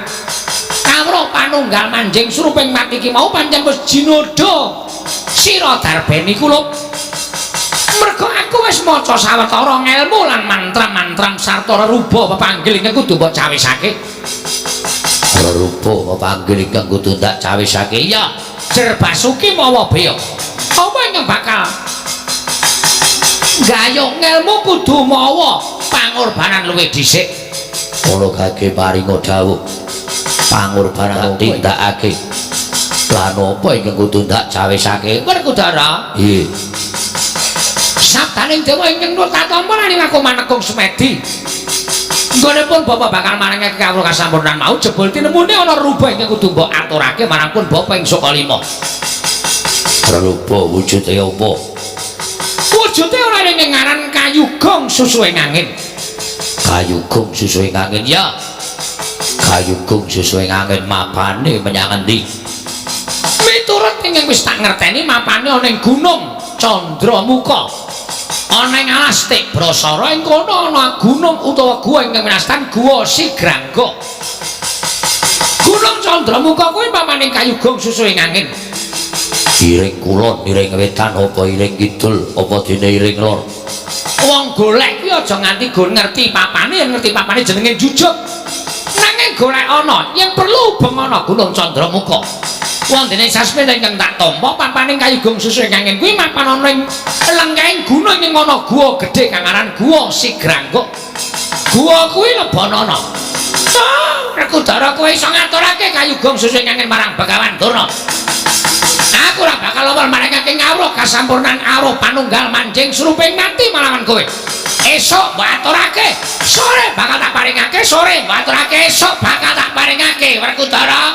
Kawruh panunggal manjing suruping mati iki mau panjen wis jinodo sira darbeni kula. Mergo aku wis maca sawetara ngelmu lan mantra-mantra sarta rupa pepanggil ingkang kudu mbok cawisake. Rupa pepanggil ingkang kudu ndak cawisake ya Jer Basuki mawa Beya. Apa ingkang bakal gayung ngelmu kudu mawa pangorbanan luwih dhisik. Kula kage paringa dawuh pangorbanan tindakake. Lan apa ingkang kudu ndak cawisake? Werkudara. Nggih. Sabdaning dewa ingkang nur tatampa nalika aku manekung Sumedi. Nggonipun Bapak bakal maringake kawruh kasampurnan mau jebul tinemune ana rupa ingkang kudu mbok aturake marang pun Bapak ing Sukalima. Rupa wujude apa? Wujude ora ning ngaran kayugong susuing angin. Kayugong susuing angin ya. Kayugong susuing angin mapane menyang endi? Miturut ingkang wis tak ngerteni mapane ana ing Gunung Candramuka. Ana ing alas Tik Brasara ing kono ana gunung utawa guwa ingkang winastan Guwa Sigrangga. Gunung Candramuka kuwi pamaning kayugong susuing angin. Iring kulon, iring wetan apa iring kidul apa dene iring lor. Wong golek kuwi aja nganti gon ngerti papane, yen ngerti papane jenenge jujuk. nanging golek ana yen perlu bengono Gunung Candramuka wondene sasmene ingkang tak tampa papaning kayugung susu ing angin kuwi mapan ana ing lengkahing gunung ing ana guwa gedhe kang aran Guwa Sigrangga guwa kuwi lebonana Rekudara kowe iso ngaturake kayugung susu ing angin marang Begawan Durna aku ora bakal lawar maringake ngawruh kasampurnan awruh panunggal manjing suruping mati malawan kowe esuk mbok aturake sore bakal tak paringake sore mbok aturake esuk bakal tak paringake Werkudara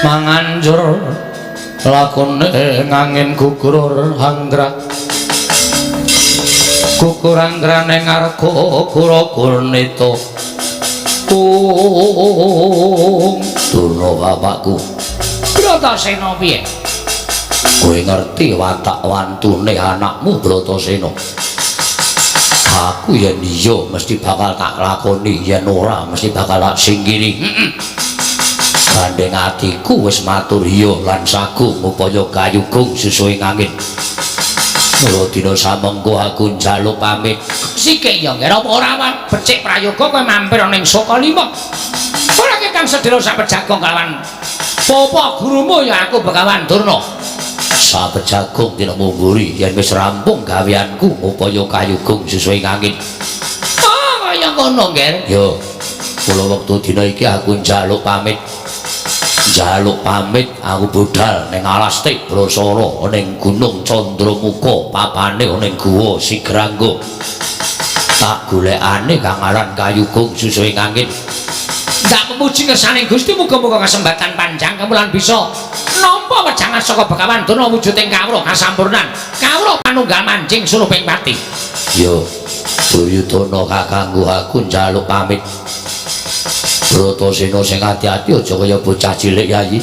manganjur lakone ngangin gugur hanggra gugur anggrane ngarga kura gurnita Durna bapakku Bratasena piye kowe ngerti watak wantune anakmu Bratasena aku yen iya mesti bakal tak lakoni yen ora mesti bakal tak singkiri gandeng atiku wis matur iya lan sagu upaya kayugung susu ing angin mula dina samengko aku njaluk pamit sikik ya ngira apa ora becik prayoga kowe mampir ning Sokalima ora kang sedhela sapejagong kalawan Papa gurumu ya aku Begawan Durna sapejagong dina mungguri yen wis rampung gaweanku upaya kayugung susu ing angin kaya ngono nggih ya kula wektu dina iki aku njaluk pamit aku budal ning alas Tibrasara ning Gunung Candramuka papane ning Guwa Sigrangga tak golekane kang aran kayugung susu ing angin ndak memuji ngersane Gusti muga-muga kesempatan panjang kemulan bisa nampa wejangan saka Begawan Durna wujuding kawruh kasampurnan kawruh panunggal manjing suruping pati yo Duryudana kakangku aku njaluk pamit Bratasena sing ati-ati aja kaya bocah cilik yayi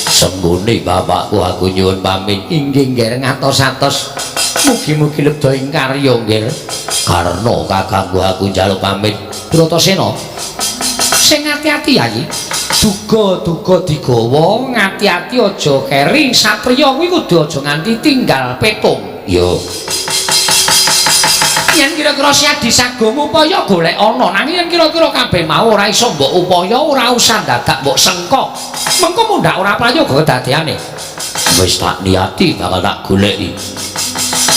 sembune bapakku aku nyuwun pamit inggih nggih ngatos-atos mugi-mugi lebda ing karya nggih karena kakangku aku njaluk pamit Bratasena sing ati-ati yayi duga-duga digawa ngati-ati aja keri satriya kuwi kudu aja nganti tinggal petung yo yen kira-kira siadi sagom upaya golek ana nanging yen kira-kira kabeh mau ora iso mbok upaya ora usah dadak mbok sengko mengko mundhak ora prayoga kedadeane wis tak niati bakal tak goleki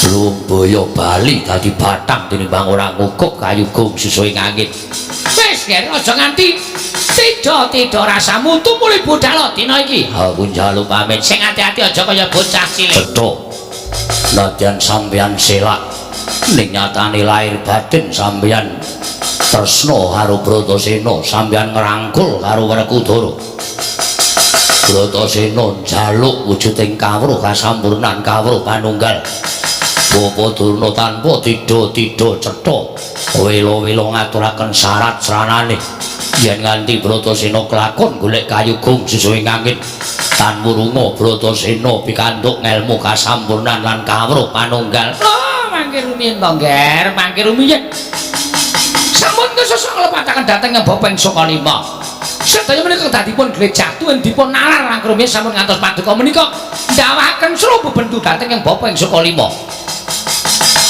Lumboyo Bali dadi batang tinimbang ora ngukuk kayugung susu ing angin wis yen aja nganti tidak rasamu tumuli budal dina iki aku njaluk pamit sing ati-ati aja kaya bocah cilik betul nadyan sampeyan selak ning nyatane lahir batin sampeyan tresna karo Bratasena sampeyan ngrangkul karo Werkudara Bratasena njaluk wujuding kawruh kasampurnan kawruh panunggal Bapa Durna tanpa tida-tida cetha welo-welo ngaturaken syarat sranane yen nganti Bratasena kelakon golek kayugung susu ing angin tan murunga Bratasena pikantuk ngelmu kasampurnan lan kawruh panunggal mangke rumiyin to Nger mangke rumiyin sampun kesesuk nglepataken dhateng Bopeng Sokalima sedaya menika kedadipun glejah tuwin dipun nalar langkung rumiyin sampun ngantos paduka menika ndawahaken sro bebendu dhateng Bopeng Sokalima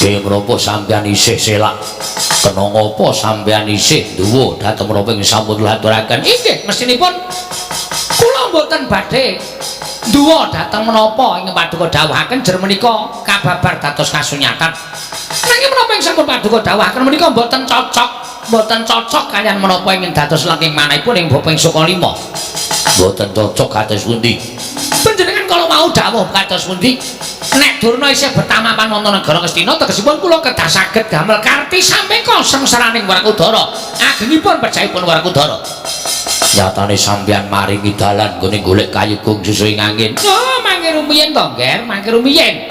nggih menapa sampeyan isih selak kena ngapa sampeyan isih duwa dhateng menapa ing sampun aturaken inggih mestinipun kula mboten badhe duwa dhateng menapa ing paduka dawuhaken jer menika kababar dados kasunyatan nanging menapa ing sampun paduka dawuhaken menika mboten cocok kaliyan menapa ingin dados langking manahipun ing Bopeng Sokalima mboten cocok kados pundi panjenengan kalau mau dawuh kados pundi nek Durna isih betamapan wonten negara Ngastina tegesipun kula kedah saged damel karti sampeka sengsaraning Werkudara agengipun pejahipun Werkudara nyatane sampeyan maringi dalan nggone golek kayugung susu ing angin oh mangke rumiyin to Nger mangke rumiyin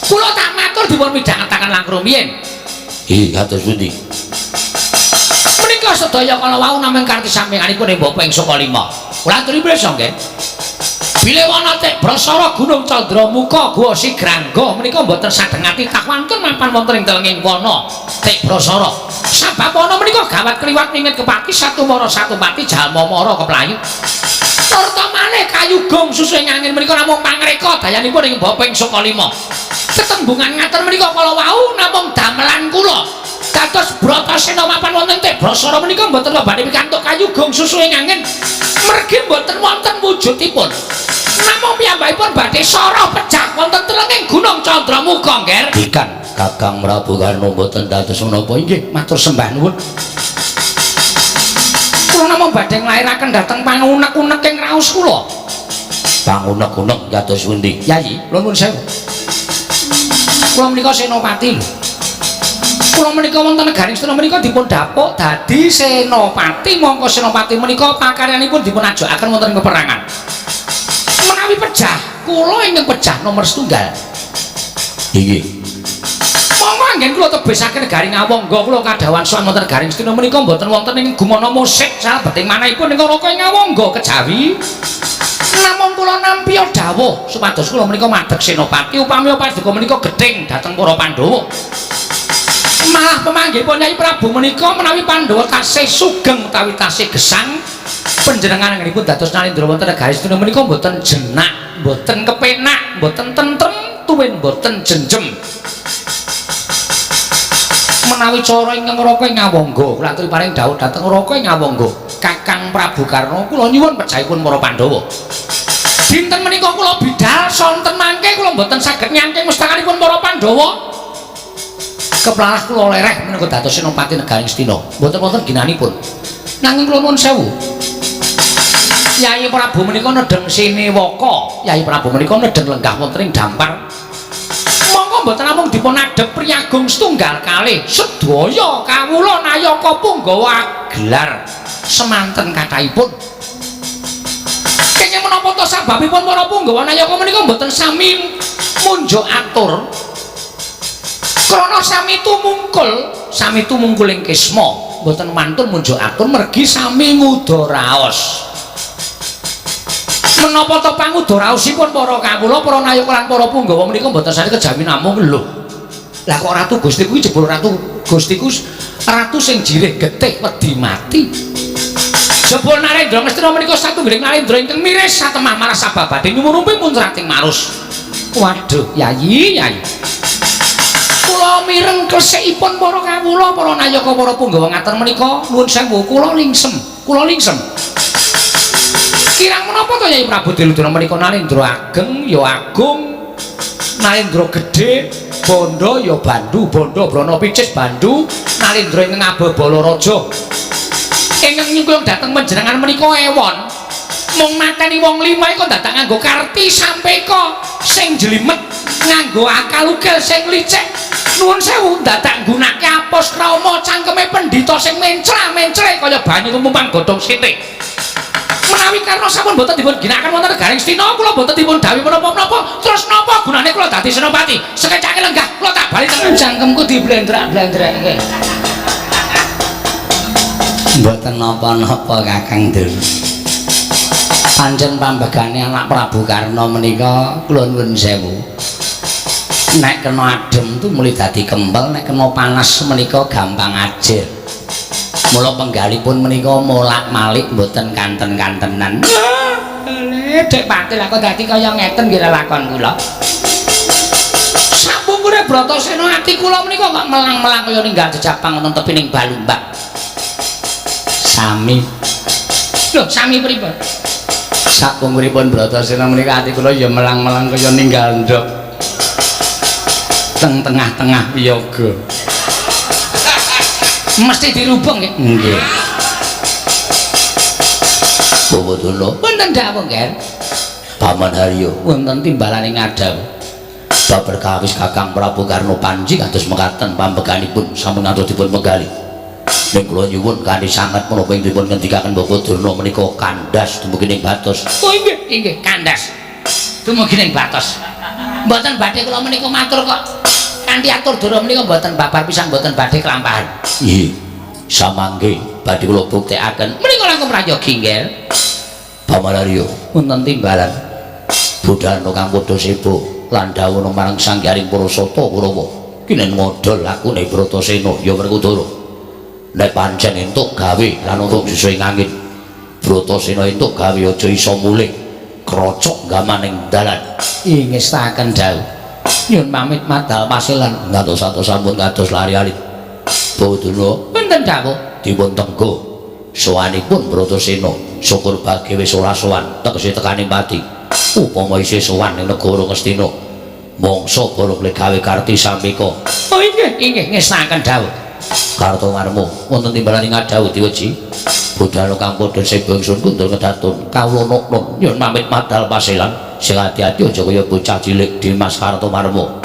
kula tak matur dipun midhangetaken langkung rumiyin kados pundi menika sedaya kala wau namung karti sampinganipun ing Bopeng Sokalima kula aturi prisa nggih Bilewana Tek Brasara Gunung Candramuka Guwa Sigrangga menika mboten saged ngati kawanten mapan wonten ing telenging wana Tek Brasara. Sabab wana menika gawat kliwat mingit kepati satumara satupati jalma mara keplayu. Sarta malih kayugung susih angin menika namung pangreka dayanipun ing bapa ing Saka Lima. Tetembungan ngaten menika kala wau namung damelan kula. Dados Bratasena mapan wonten Tek Brasara menika mboten badhe pikantuk kayugung susih angin. Mergi mboten wonten wujudipun. Namung piyambakipun badhe sara pejah wonten telenging Gunung Candramuka, Nger. Ikan Kakang Prabu Karna mboten dados menapa inggih, matur sembah nuwun. Kula namung badhe nglairaken dhateng pangunek-unek ing raos kula. Pangunek-unek kados pundi? Yayi, kula nuwun sewu. Kula menika senopati lho. Kula menika wonten negaring Stina menika dipun dapuk dadi senopati, mongko senopati menika pakaryanipun dipun ajokaken wonten ing peperangan. Menawi pejah, kula ingkang pejah nomor setunggal. Inggih. Monggo anggen kula tebesaken negari Ngawangga kula kadhawan sowan wonten negaring Stina menika mboten wonten ing gumana musik sabeting manahipun ing Raka Ngawangga kejawi. Namung kula nampi dawuh supados kula menika madheg senopati upami paduka menika gething dhateng para Pandhawa. Malah pemanggihipun Nyai Prabu menika menawi Pandhawa tasih sugeng utawi tasih gesang panjenengan anggenipun dados nalindra wonten negari Stina menika mboten jenak, mboten kepenak, mboten tentrem, tuwin mboten jenjem. Menawi cara ingkang Raka Ngawangga kula aturi paring dawuh dhateng Raka Ngawangga Kakang Prabu Karna kula nyuwun pejahipun para Pandhawa. Dinten menika kula bidhal sonten mangke kula mboten saged nyangking mustakanipun para Pandhawa. Keplalah kula lereh menika dados senopati negaring Stina. Mboten wonten ginanipun. Nanging kula nuwun sewu. Yai Prabu menika nedheng Sinewaka. Yai Prabu menika nedheng lenggah wonten ing dampar. Monggo mboten namung dipun adhep priyagung setunggal kalih sedaya kawula Nayaka Punggawa gelar semanten kathahipun. Kenging menapa to sababipun para Punggawa Nayaka menika mboten sami munjuk atur. Krana sami tumungkul ing kisma, mboten mantun munjuk atur mergi sami ngudaraos. Menapa to pangudaraosipun para kawula, para Nayaka lan para Punggawa menika mboten sami kejawi namung lho. Lah kok ratu Gusti kuwi jebul ratu Gustiku ratu sing jirih getih wedi mati. Jebul Narendra Ngastina menika satunggiling narendra ingkang miris satemah marang sababade nyumurumpi muncrating marus. Waduh, Yayi. Kula mireng klesekipun para kawula, para Nayaka, para Punggawa ngaten menika nuwun sewu kula lingsem. Kirang menapa to Yai Prabu Diludra menika Narendra ageng ya agung, Narendra gedhe, bondo ya bandu, bondo brana picis bandu, Narendra ingkang Ababala Raja. Ingkang nyungkul dhateng panjenengan menika ewon. Mung mateni wong lima iku dadak nganggo karti sampeka sing jlimet, nganggo akal ugel sing licik. Nuwun sewu dadak nggunakake apus krama cangkeme pendhita sing mencra-mencre kaya banyu tumumpang godhong sithik. Menawi karna sampun boten dipun ginakaken wonten negaring Stina, kula boten dipun dawuhi menapa-menapa. Terus napa gunane kula dadi senopati? Sekecake lenggah kula tak bali teng cangkemku diblendrak-blendrekke. Mboten napa-napa Kakang Dur. Pancen pambegane anak Prabu Karna menika kula nuwun sewu. Nek kena adem tuh mulai dadi kempel, nek kena panas menika gampang ajer. Mula penggalipun menika molak-malik mboten kanten-kantenan. Dek Patil aku dadi kaya ngeten nggih lakon kula. Sampungure Bratasena ati kula menika kok melang-melang kaya ninggal jejapang wonten tepining Balumbak. Sami. Lho, sami pripun? Sakumuripun Bratasena menika ati kula ya melang-melang kaya ninggal ndok. Teng tengah-tengah wiyaga. Mesti dirubung nggih. Nggih. Bawodana wonten dawuh nggih. Paman Haryo wonten timbalane ngadhang. Bab perkawis Kakang Prabu Karna Panji kados mekaten pambeganipun sampun ngatur dipun penggali. Nek kula nyuwun kanthi sanget menapa ing dipun ngendikaken Bapak Durna menika kandas dumugi ning Batos. Oh inggih, kandas. Dumugi ning Batos. Mboten badhe kula menika matur kok. Kanthi atur Durna menika mboten babar pisan mboten badhe kelampahan. Nggih. Samangke badhe kula buktekaken menika langkung prayogi nggih. Paman Arya wonten timbalan budhana kang padha sibuk lan dawuh marang sanggaring para sata Kurawa kinen modal lakune Bratasena ya Werkudara nek pancen entuk gawe lan untuk sesuai ngangin Bratasena entuk gawe aja iso mulih krocok gamaning dalan ingestaken dawuh nyun pamit madal pasilan ngantos sampun kados lari-alit Buduna wonten dawuh dipun tenggo sowanipun Bratasena syukur bagi wis ora sowan tegese tekaning pati upama isih sowan ning negara Ngastina mangsa bolok gawe karti sampika oh inggih ngestaken dawuh Kartomarma wonten timbalan ing dawuh diweji budal kang padha sibuk ingsun kundul kedatun kawula nuk nyun pamit madal pasilan sing ati-ati aja kaya bocah cilik Dimas Kartomarma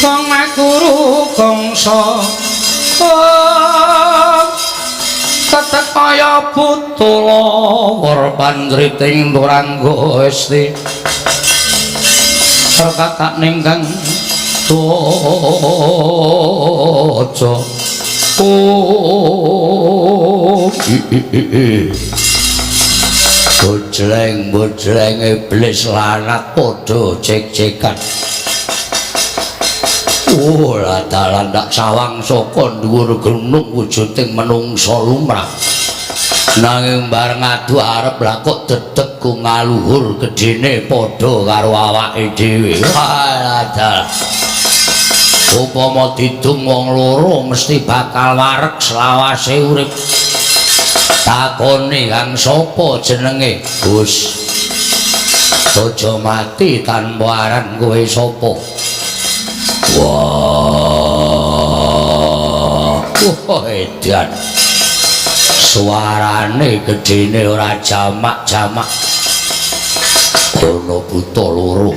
kang maguru gongso tetek kaya putula warpan driting turangga esti kakak ningkang tojo bojleng iblis lanat padha cek-cekan ora dalan dak sawang saka dhuwur gunung wujuding menungsa lumrah nanging bareng adu arep lha kok dedeg ku ngaluhur gedene padha karo awake dhewe dalan upama didung wong loro mesti bakal wareg selawase urip takone kang sapa jenenge Gus aja mati tanpa aran kowe sapa wah edan suarane gedene ora jamak-jamak ana buta loro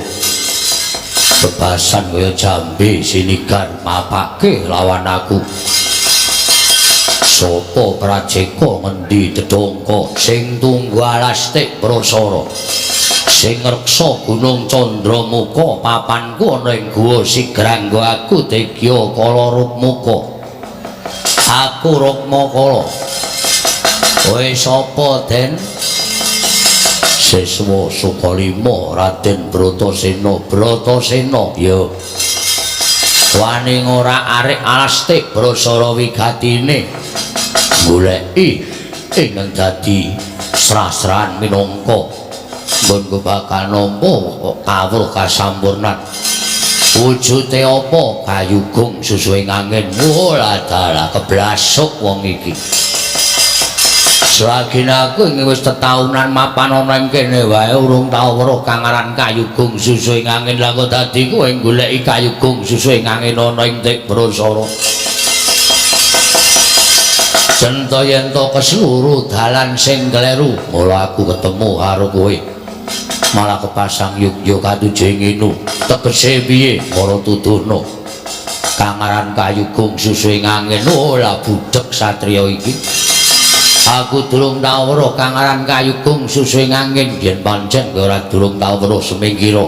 bebasan kaya jambe sinigar mapake lawan aku sapa prajeka ngendi dedongko sing tunggalastik prasara sing ngreksa gunung Candramuka papanku ana ing guwa Sigrangga aku Tegya Kala Rukmuka aku Rukmakala kowe sapa Den Siswa Sukalima Raden Bratasena ya wani ora arek alastik brasara wigatine goleki ingkang dadi srasran minangka nggonku bakal nampa kawruh kasampurnan wujude apa kayugung susuhe angin ora dalah keblasuk wong iki selagi aku ini wis tetaunan mapan ana ing kene wae urung tau weruh kang aran kayugung susuhe angin lha kok dadi kowe goleki kayugung susuhe angin ana ing Tik Brasara cento yen to keseluruh dalan sing kleru mula aku ketemu karo kowe malah kepasang yuk katuje nginu tegese piye para tuduhno kang aran kayugung susuhe angin ora budhek satriya iki aku durung tau weruh kang aran kayugung susuhe angin yen pancen kowe ora durung tau weruh semingkira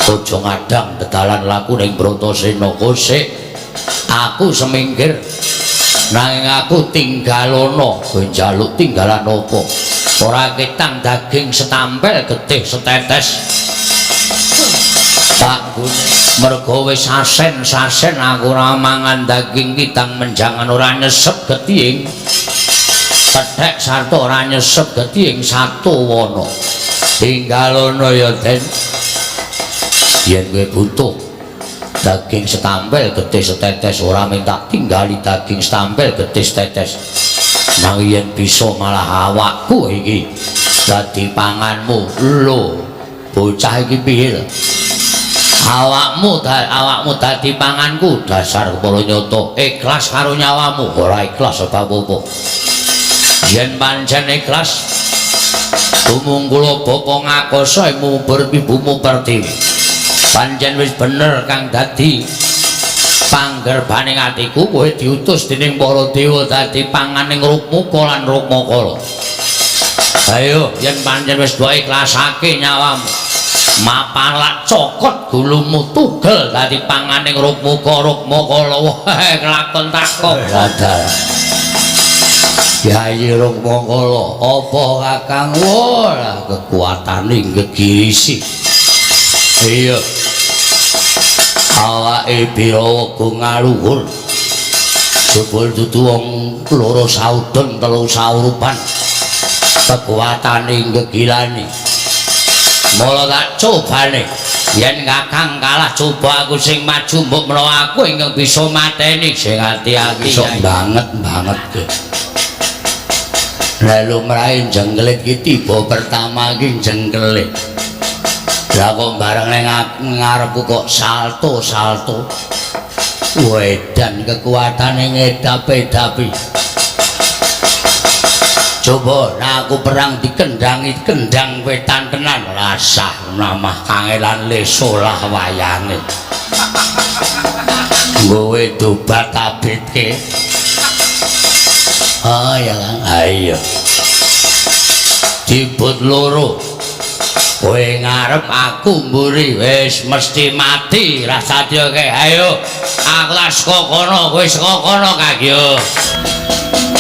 aja ngadang dedalan laku ning Bratasena kosek aku semingkir nanging aku tinggalono kowe njaluk tinggalan apa ora ketang daging setampel getih setetes tak mergo wis sasen aku ora mangan daging kitang menjangan ora nyesep getihing kethek sarta ora nyesep getihing satu wana tinggalono ya Den yen kowe butuh daging setampel getih setetes ora minta tinggali daging setampel getih setetes nang yen bisa malah awakku iki dadi panganmu lho bocah iki piye awakmu dadi panganku dasar kepala nyoto ikhlas karo nyawamu ora ikhlas apa-apa yen pancen ikhlas tumung kula bapa ngakasa mubur ibumu Pertiwi pancen wis bener kang dadi panggerbaning atiku kowe diutus dening para dewa dadi panganing Rukmuka lan Rukmakala ayo yen pancen wis do ikhlasake nyawamu mapan lak cokot gulumu tugel dadi panganing Rukmakala wah kelakon takok Kyai Rukmangala apa Kakang wala kekuatane gegirisi iya awake Birawa go ngaluhur jebul dudu wong loro saudon telu saurupan kekuatane gegilani mula tak cobane yen Kakang kalah coba aku sing maju mbok menawa aku ingkang bisa mateni sing ati-ati banget ke lalu meraih jengkelit iki tiba pertama iki jengkelit lah kok bareng ning ngarepku kok salto wedan kekuatane ngedap-edapi coba nah aku perang dikendangi kendang wetan tenan rasah namah kangelan lesolah wayange nggowe dobat abitke ya Kang ayo dibut loro kowe ngarep aku mburi wis mesti mati rasa dioke ayo aku tak saka kono kowe saka kono Kang yo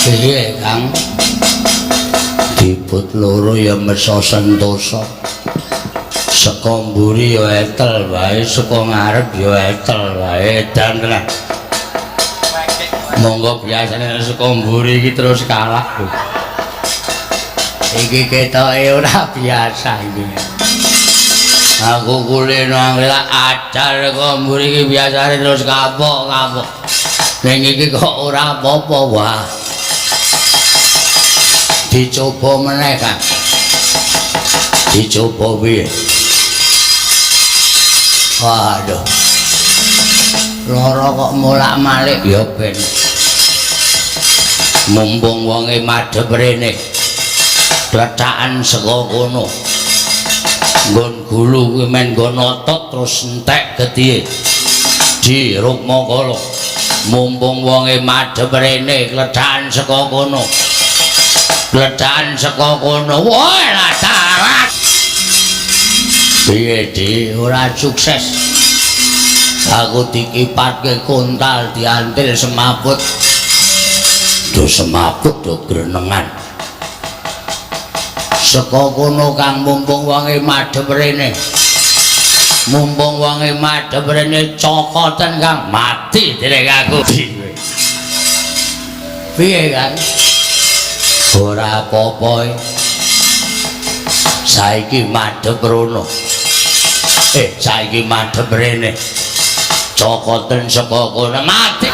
piye Kang dibut loro ya mesa sentosa saka mburi ya etel wae saka ngarep ya etel wae dan tenan monggo biasane saka mburi iki terus kalah iki ketoke ora biasa iki aku kulino anggila ajar kok mburi iki biasane terus kapok ning iki kok ora apa-apa wah dicoba meneh Kang dicoba piye waduh loro kok mulak-malik ya ben mumpung wonge madhep rene kletakan saka kono nggon gulu kuwi men nggon otot terus entek getihe di Rukmangala mumpung wonge madhep rene kletakan saka kono woi lah darat piye di ora sukses aku dikipatke kontal diantil semaput do semaput do grenengan saka kono Kang mumpung wonge madhep rene cokoten Kang mati derek aku piye Kang ora apa-apa saiki madhep rono saiki madhep rene cokoten saka kono mati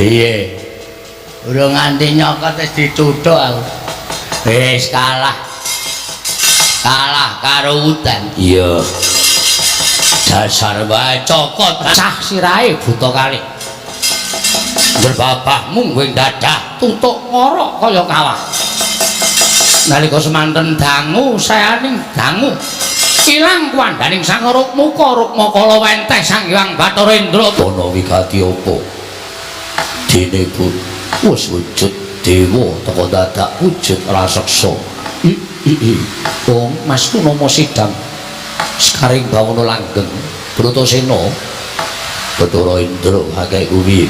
piye urung nganti nyokot wis dituthuk aku wis kalah karo udan iya dasar wae cokot cah sirahe buta kali berbabah mungguing dadah tutuk ngorok kaya kawah nalika semanten dangu sayaning dangu ilang kuwandaning sang Rukmangala wenteh Sang Hyang Bathara Indra ana wigati apa dene pun wis wujud dewa teka dadak wujud raseksa wong Mas Punama sidang sekaring bawana langgeng Bratasena Bathara Indra akeh kuwi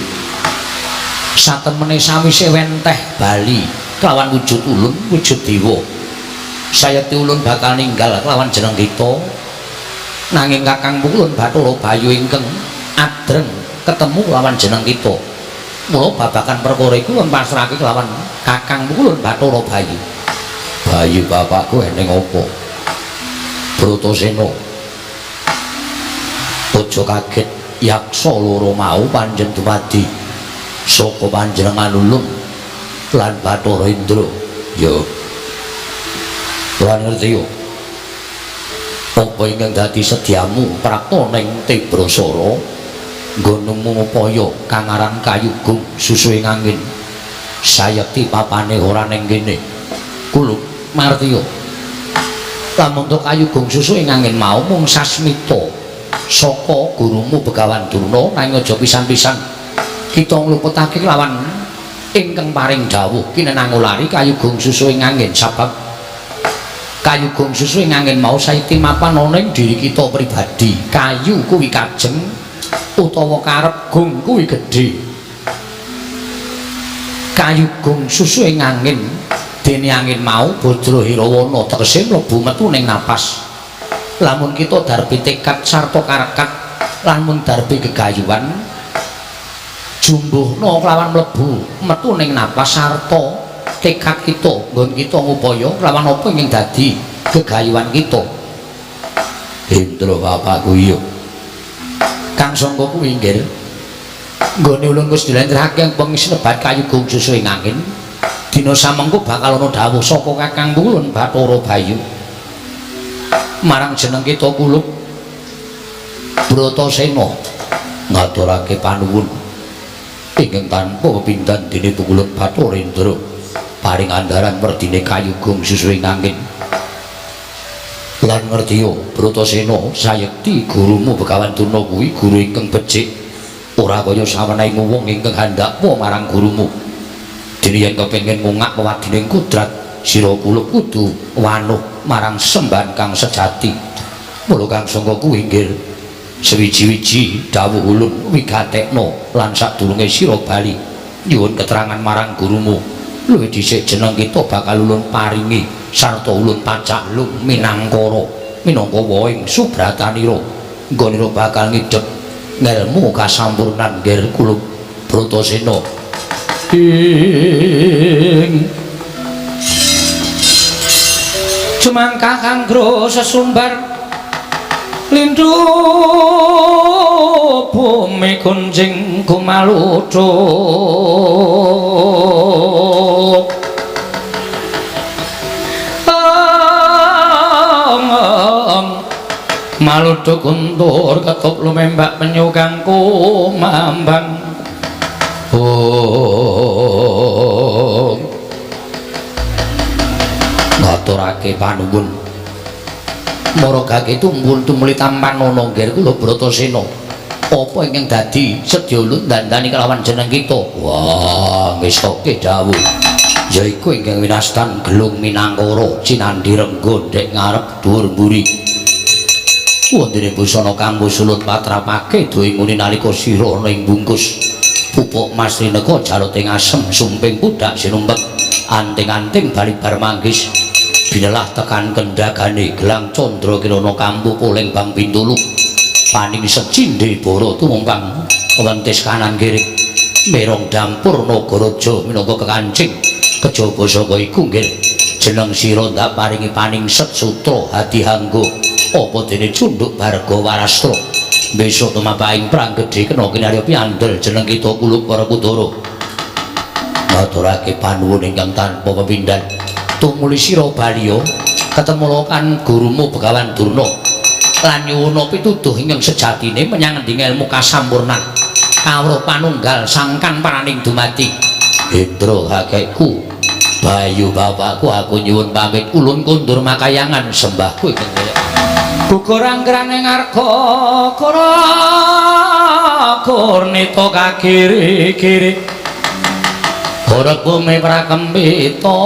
satemene sawise wenteh bali kelawan wujud ulun wujud dewa sayekti ulun bakal ninggal kelawan jeneng Dita nanging Kakang ulun Bathara Bayu ingkang adreng ketemu kelawan jeneng Dita mula babakan perkara iku ulun pasrahake kelawan Kakang ulun Bathara Bayu bapakku eneng apa Bratasena aja kaget yaksa loro mau panjen dumadi saka panjenengan ulun lan Bathara Indra yo lan ngerti yo apa ingkang dadi sediamu prakta ning Tebrasara nggonmu upaya kang aran Kayugung Susuing Angin sayekti papane ora ning kene kulo martiya lamun to Kayugung Susuing Angin mau mung sasmita saka gurumu Begawan Durna nanging aja pisan-pisan kita ngluputake lawan ingkang paring dawuh kinenang ulari Kayugung Susuing Angin sabab Kayugung Susuing Angin mau saiki mapan ana ing diri kita pribadi kayu kuwi kajeng utawa karep gung kuwi gedhe kayugung susue ngangin dene angin mau Badra Hirawana tegese mlebu metu ning napas lamun kita darbi tekad sarta karekat lan mun darbi gegayuhan jumbuhna kelawan mlebu metu ning napas sarta tekad kita nggon kita ngupaya lawan apa ingkang dadi gegayuhan kita. Indra bapakku iya Kang Sangka kuwi nggih nggone ulun wis dilentrehake pengis nebat kayugung susue ngangin dina samengko bakal ana dawuh saka Kakang Ulun Bathara Bayu marang jeneng kita kuluk Bratasena ngaturake panuwun ingkang tanpa pepindhan dene Ulun Bathara Indra paring andharan merdine kayugung susue ngangin lan ngertiya Bratasena sayekti gurumu Begawan Durna kuwi guru ingkang becik ora kaya sawenehing wong ingkang handhakmu marang gurumu dene yen kepengin ngungak wadining kudrat sira kula kudu wanuh marang sembahan kang sejati mula Kang Sangka kuwi nggih sewiji-wiji dawuh ulun wigatekna lan sadurunge sira bali nyuwun keterangan marang gurumu luwih dhisik jeneng kita bakal ulun paringi sarta ulun pacakluk minangkara minangka waing subratanira nggonira bakal ngidhep ngelmu kasampurnan nggih kula Bratasena ing cumangka kanggo sesumbar lindhu bumi kunjing kumaluduk maluduk kuntur ketup lumembak penyu kang kumambang ngaturake panuwun maragake tumpun tumuli tampan ana nggih kula Bratasena apa ingkang dadi sedya ulun dandani kelawan jeneng kita wah wis oke dawuh yaiku ingkang winastan gelung minangkara cinandhi renggo ndek ngarep dhuwur mburi wondene busana kanggo sulut patrapake doingune nalika sira ana ing bungkus pupuk mas rineka jaluting asem sumping pudak sinumpet anting-anting bali bar manggis binelah tekan kendhagane gelang candra kirana kampu poleng bang pintulu paning secindhe bara tumumpang wentis kanan kiri merong dampur nagaraja minangka kekancing kejaba saka iku nggih jeneng sira ndak paringi paning set sutra hadi hanggo apa dene cunduk barga warastra besok tumapaing prang gedhe kena kinarya piandel jeneng kita kuluk para kudara ngaturake panuwun ingkang tanpa pepindhan tumuli sira baliya ketemu kan gurumu Begawan Durna lan nyuwun pituduh ingkang sejatine menyang endi ilmu kasampurnan kawruh panunggal sangkan paraning dumati Indra hakekku Bayu bapakku aku nyuwun pamit ulun kundur makayangan sembahku ingkang Bukurang-kerane ngarga kara kurnita kakiri-kiri ora bumi prakempita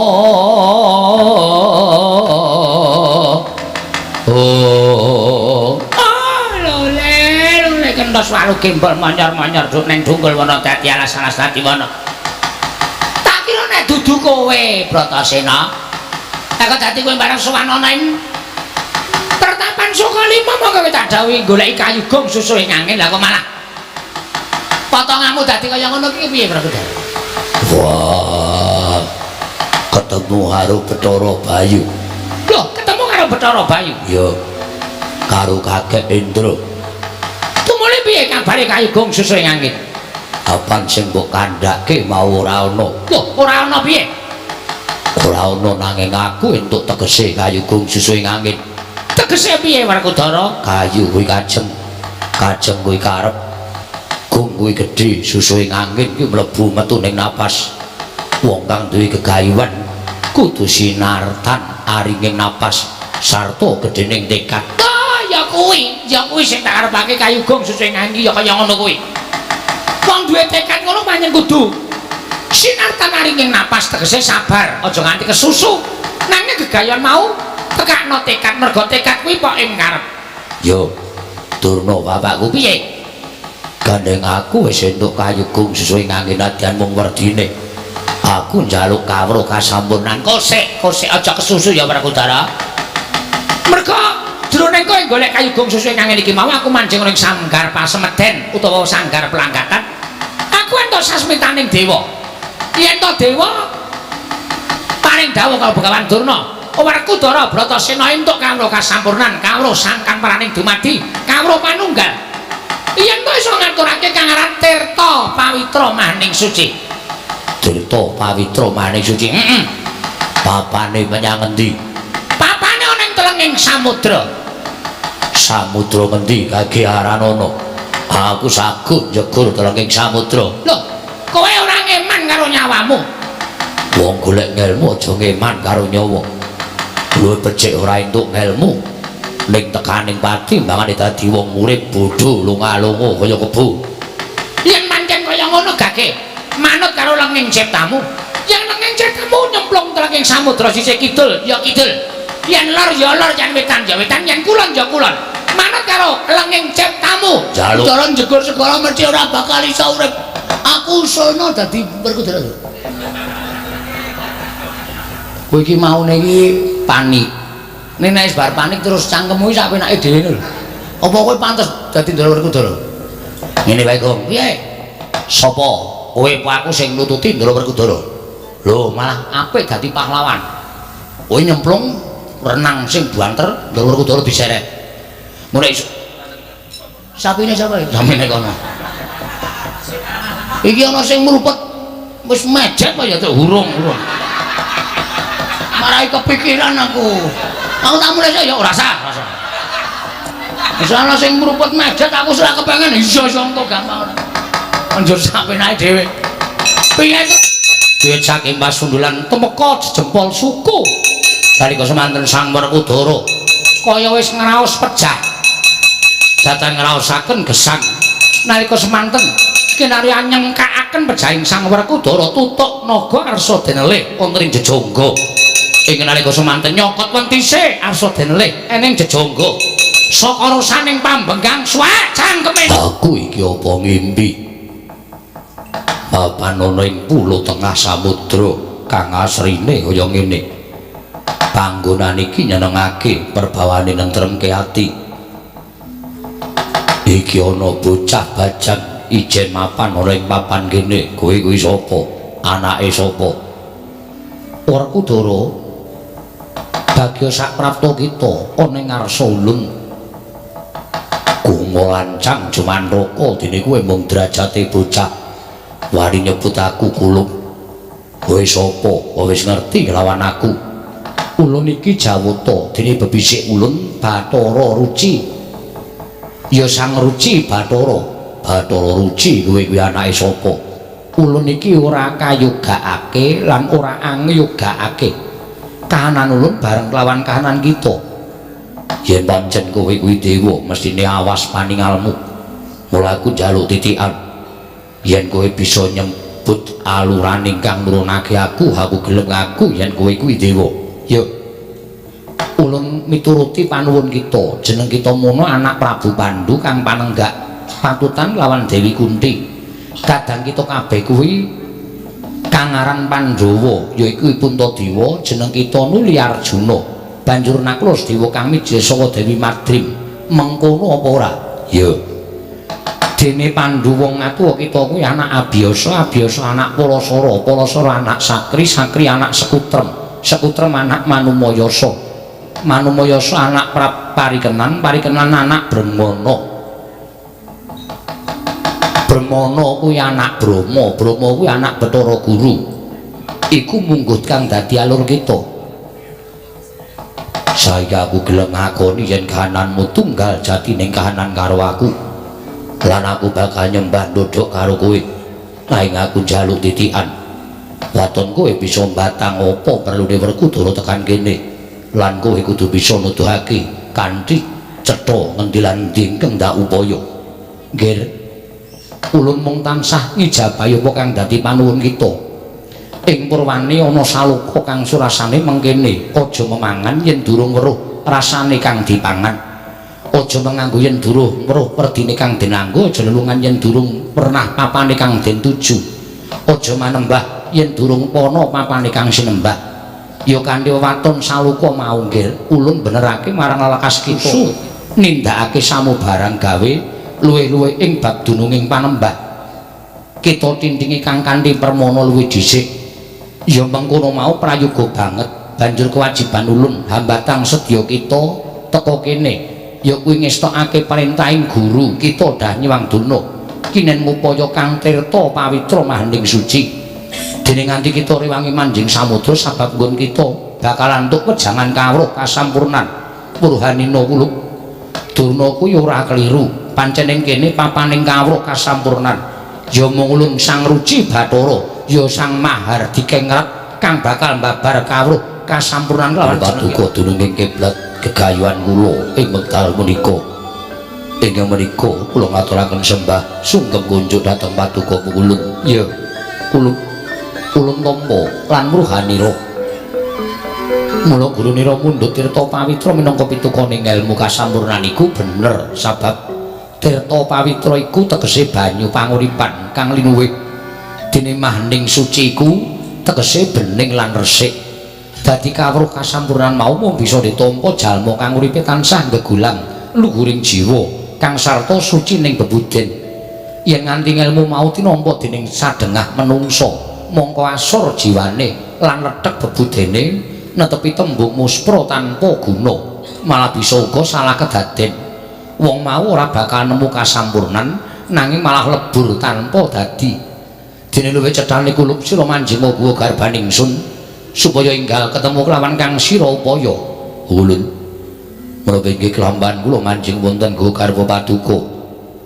lole kentos walu gembol manyar-manyar duk ning tunggul wana dadi alas-alas dadi wana tak kira nek dudu kowe Bratasena tak dadi kowe bareng sowan ana ing pertapan saka lima monggo tak dawuhi goleki kayugung susue ngangin lah kok malah potonganmu dadi kaya ngono iki piye Prabu? Wah, ketemu karo Bathara Bayu. Loh, ketemu karo Bathara Bayu? Iya, karo kakek Indra. Tumuli piye kabare kayugung susue ngangin? Apan sing mbok kandhake mau ora ana. Loh, ora ana piye? Ora ana nanging aku entuk tegese kayugung susue ngangin. Tegese piye Werkudara? Kayu kuwi kajeng kuwi karep gung kuwi gedhe susue ngangin ki mlebu metu ning napas wong kang duwe gegayuhan kudu sinartan aringing napas sarta gedhening tekad ya kuwi sing tak arepake kayugung susue ngangin ya kaya ngono kuwi wong duwe tekad ngono pancen kudu sinartan aringing napas tegese sabar aja nganti kesusu nanging gegayuhan mau tekakno tekad mergo tekad kuwi poke ngarep yo Durna bapakku piye gandeng aku wis entuk kayugung susue ngangin nadyan mung werdine Aku njaluk kawruh kasampurnan. Kosek aja kesusu ya Werkudara. Merga jroning kowe golek kayugung susu ingkang ngene iki mau aku manjing ning sanggar pasemeden utawa sanggar pelangkatan. Aku entuk sasmitaning dewa. Yen to dewa paring dawuh karo Begawan Durna, Werkudara Bratasena entuk kawruh kasampurnan, kawruh sangkang paraning dumadi, kawruh panunggal. Yen to iso ngaturake kang aran Tirta Pawitra Maning Suci. Tirta Pawitra Maning Suci. Papane menyang endi? Papane ana ing telenging samudra. Samudra ngendi kagiaran ana? Aku sagut njegur telenging samudra. Lho, kowe ora ngeman karo nyawamu. Wong golek ngelmu aja ngeman karo nyawa. Luwih becik ora entuk ngelmu. Ning tekaning pati mbangane dadi wong urip bodho lunga-lunga kaya kebo. Yen pancen kaya ngono gake, manut karo lenging ciptamu. Yen lenging ciptamu nyemplung telenging samudra sisih kidul ya kidul. Yen lor ya lor, yen wetan ya wetan, yen kulon ya kulon. Manut karo lenging ciptamu. Cara njegur segala mesti ora bakal iso urip. Aku sono dadi Werkudara. Kowe iki maune iki panik. Nek nek bar panik terus cangkemmu iki sak penake dhewe lho. Apa kowe pantes dadi Ndara Werkudara? Ngene wae, Gong. Piye? Sapa? Kowe apa aku sing nututi Ndara Werkudara? Lho, malah apik dadi pahlawan. Kowe nyemplung renang sing banter Ndara Werkudara diseret. Ngono iso. Sapine sapa iki? Samene kono. Iki ana sing mrupet wis mejet kaya urung. Marai kepikiran aku. Aku tak mulai ya ora sah. Wis ana sing mrupet mejet aku ora kepengen iya engko gampang ora. Anjur sampeyan dhewe. Piye to? Duit saking pasundulan temeka jempol suku. Nalika semanten Sang Werkudara kaya wis ngraos pejah. Datang ngraosaken gesang. Nalika semanten kinarya nyengkakaken pejahing Sang Werkudara tutuk naga arsa denelih wonten ing jejongga. Ing nalika semanten nyokot wentise arsa denelih ening jejongga. Saka rusaning pambenggang suwek cangkeme. Aku iki apa ngimpi? Papan ana ing pulo tengah samudra kang asrine kaya ngene. Panggonan iki nyenengake perbawane nentremke ati. Iki ana bocah bajang ijen mapan ora ing papan kene. Kowe kuwi sapa? Anake sapa? Werkudara. Bagya saprapta kita ana ing ngarsa ulun. Gumo lancang Jumandaka dene kowe mung derajate bocah. Wani nyebut aku kulung. Kowe sapa? Wis ngerti lawan aku. Ulun iki Jawata dene bebisik ulun Bathara Ruci. Ya Sang Ruci Bathara. Bathara Ruci kowe kuwi anake sapa? Ulun iki ora kayogakake lan ora angyogakake. Kahanan ulun bareng kelawan kahanan kita. Yen pancen kowe kuwi dewa mestine awas paningalmu. Mula aku njaluk titikan. Yen kowe bisa nyebut aluran ingkang nurunake aku gelem ngaku yen kowe kuwi dewa. Ya. Ulun mituruti panuwun kita. Jeneng kita mono anak Prabu Pandhu kang panenggak patutan lawan Dewi Kunti. Kadang kita kabeh kuwi kang aran Pandhawa yaiku Puntadewa, jeneng kita Nuli Arjuna. Banjur Naklos dewa kang mijil saka Dewi Madrim. Mengkono apa ora? Ya. Dene Pandhu wong atuwa kita kuwi anak Abiyasa, Abiyasa anak Palasara, Palasara anak Sakri, Sakri anak Sekutrem, Sekutrem anak Manumayasa, Manumayasa anak Parikenan, Parikenan anak Brahmana. Brahmana kuwi anak Brahma, Brahma kuwi anak Bathara Guru. Iku munggut kang dadi alur kita. Saya aku gelem ngakoni yen kahananmu tunggal jati ning kahanan karo aku. Lan aku bakal nyembah ndodok karo kowe. Laing aku njaluk titikan. Waton kowe bisa mbatang apa perlune Werkudara tekan kene. Lan kowe kudu bisa nuduhake kanthi cetha ngendi lan ndi ndak upaya. Nggih. Ulun mung tansah ngijabahi apa kang dadi panuwun kita. Ing purwane ana saluka kang surasane mengkene, aja memangan yen durung weruh rasane kang dipangan. Aja menganggo yen durung weruh perdine kang dinanggo, aja lelungan yen durung pernah papane kang den tuju. aja manembah yen durung pana papane kang sinembah ya kanthi waton saluka mau nggih ulun benerake marang lelakas kita nindakake samubarang gawe luwih-luwih ing bab dununging panembah kita tindingi kang kanthi permana luwih dhisik ya mengkono mau prayoga banget banjur kewajiban ulun hambatan sedya kita teka kene ya kuwi ngestokake perintahing guru kita dah nyuwang duna kinen ngupaya kang tirta pawitra mahending suci dene nganti kita rewangi manjing samudra sabab nggon kita bakalan entuk wejangan kawruh kasampurnan purhanina kuluk durna kuwi ora keliru pancen ing kene papaning kawruh kasampurnan ya mung ulun sang ruci bathara ya sang mahar dikengret kang bakal mbabar kawruh kasampurnan lan paduka dununging kiblat gegayuhan kula ing wekdal menika ing menika kula ngaturaken sembah sungkem kunjuk dhateng paduka ulun ya ulun tampa lan mruhanira mula gurunira mundhut tirta pawitra minangka pitukoning ilmu kasampurnan iku bener sabab tirta pawitra iku tegese banyu panguripan kang linuwih dene mahending suci iku tegese bening lan resik dadi kawruh kasampurnan mau mung bisa ditampa jalma kang uripe tansah gegulang luhuring jiwa kang sarta suci ning bebuden yen nganti ilmu mau tinampa dening sadengah menungsa mongko asor jiwane lan lethek bebudene netepi tembung muspra tanpa guna malah bisa uga salah kedaden wong mau ora bakal nemu kasampurnan nanging malah lebur tanpa dadi dene luwih cedhane kulup sira manjing muga garbaning sun supaya enggal ketemu kelawan kang sira upaya ulun menapa inggih kelamban kula manjing wonten nggo garwa paduka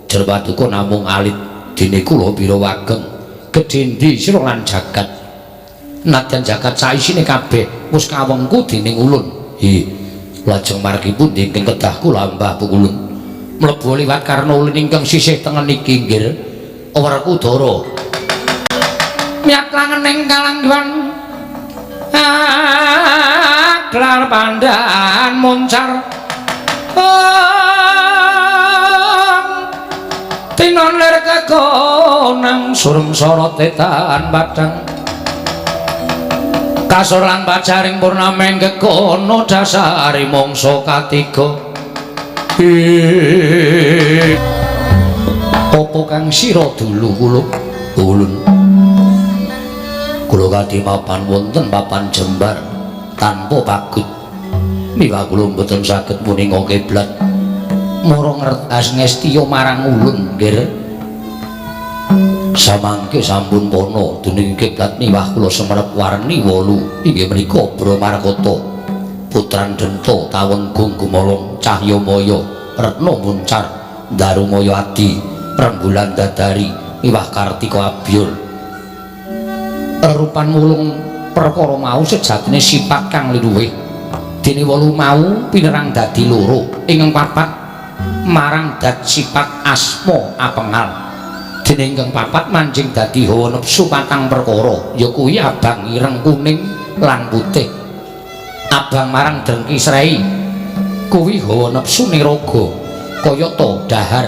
jer paduka namung alit dene kula pira wageng gedhendi sira lan jagat nadyan jagat saisine kabeh wis kawengku dening ulun lajeng margi pundi ingkang kedah kula mbah pukulun mlebu liwat karna ulun ingkang sisih tengen iki nggih Werkudara miat langening kalangguan gelar pandan muncar tinon lir kekonang surem sorot tetan padang kasur lan pajaring purnameng kekono dasari mangsa katiga apa kang sira dulu ulun kula kadhi mapan wonten papan jembar tanpa pagut miwah kula mboten saged muninga kiblat mara ngertas ngestiya marang ulun nggih samangke sampun pono dening kiblat miwah kula semerep warni 8 inggih menika Bramarkata putran Denta Tawenggung Gumolong Cahyamaya Retna Muncar Darumaya Adi Rembulan Dadari miwah Kartika Abyur rupan mulung perkara mau sejatine sifat kang linuwih dene 8 mau pinerang dadi 2 ingkang papat marang dat sifat asma apengal dene ingkang papat manjing dadi hawa nepsu patang perkara ya kuwi abang ireng kuning lan putih abang marang drengki srei kuwi hawa nepsu niraga kayata dahar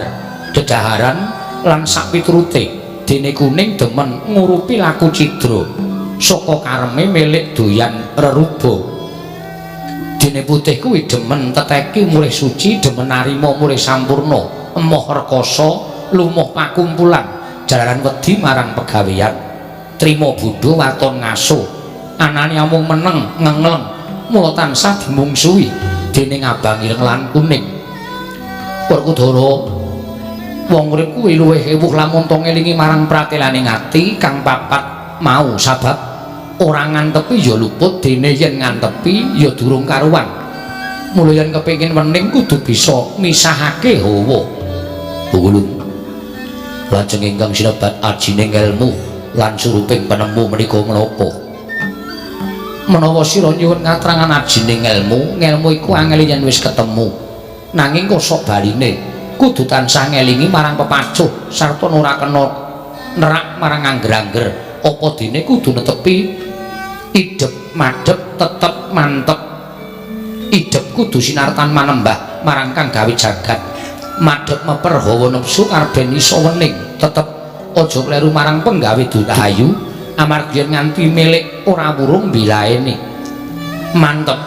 dedaharan lan sapiturute dene kuning demen ngurupi laku cidra saka kareme milik doyan reruba dene putih kuwi demen teteki mulih suci demen narima mulih sampurna emoh rekoso lumuh pakumpulan jalaran wedi marang pegawean trima budha waton ngaso anane amung meneng ngengleng mula tansah dimungsuhi dening abang ireng lan kuning Werkudara wong urip kuwi luwih ewuh lamun to ngelingi marang pratelaning ati kang papat mau sabab ora ngantepi ya luput dene yen ngantepi ya durung karuan mula yen kepengin wening kudu bisa misahake hawa ulun lajeng ingkang sinebat ajining ilmu lan suruping penemu menika menapa menawa sira nyuwun ngatrangan ajining ilmu iku angel yen wis ketemu nanging kok sok baline kudu tansah ngelingi marang pepacuh sarta ora kena nerak marang angger-angger apa dene kudu netepi idep madhep tetep mantep idep kudu sinartan manembah marang kang gawe jagat madhep meper hawa nepsu karben iso wening tetep aja kleru marang penggawe Dutahayu amarga yen nganti milik ora wurung bilaene. Mantep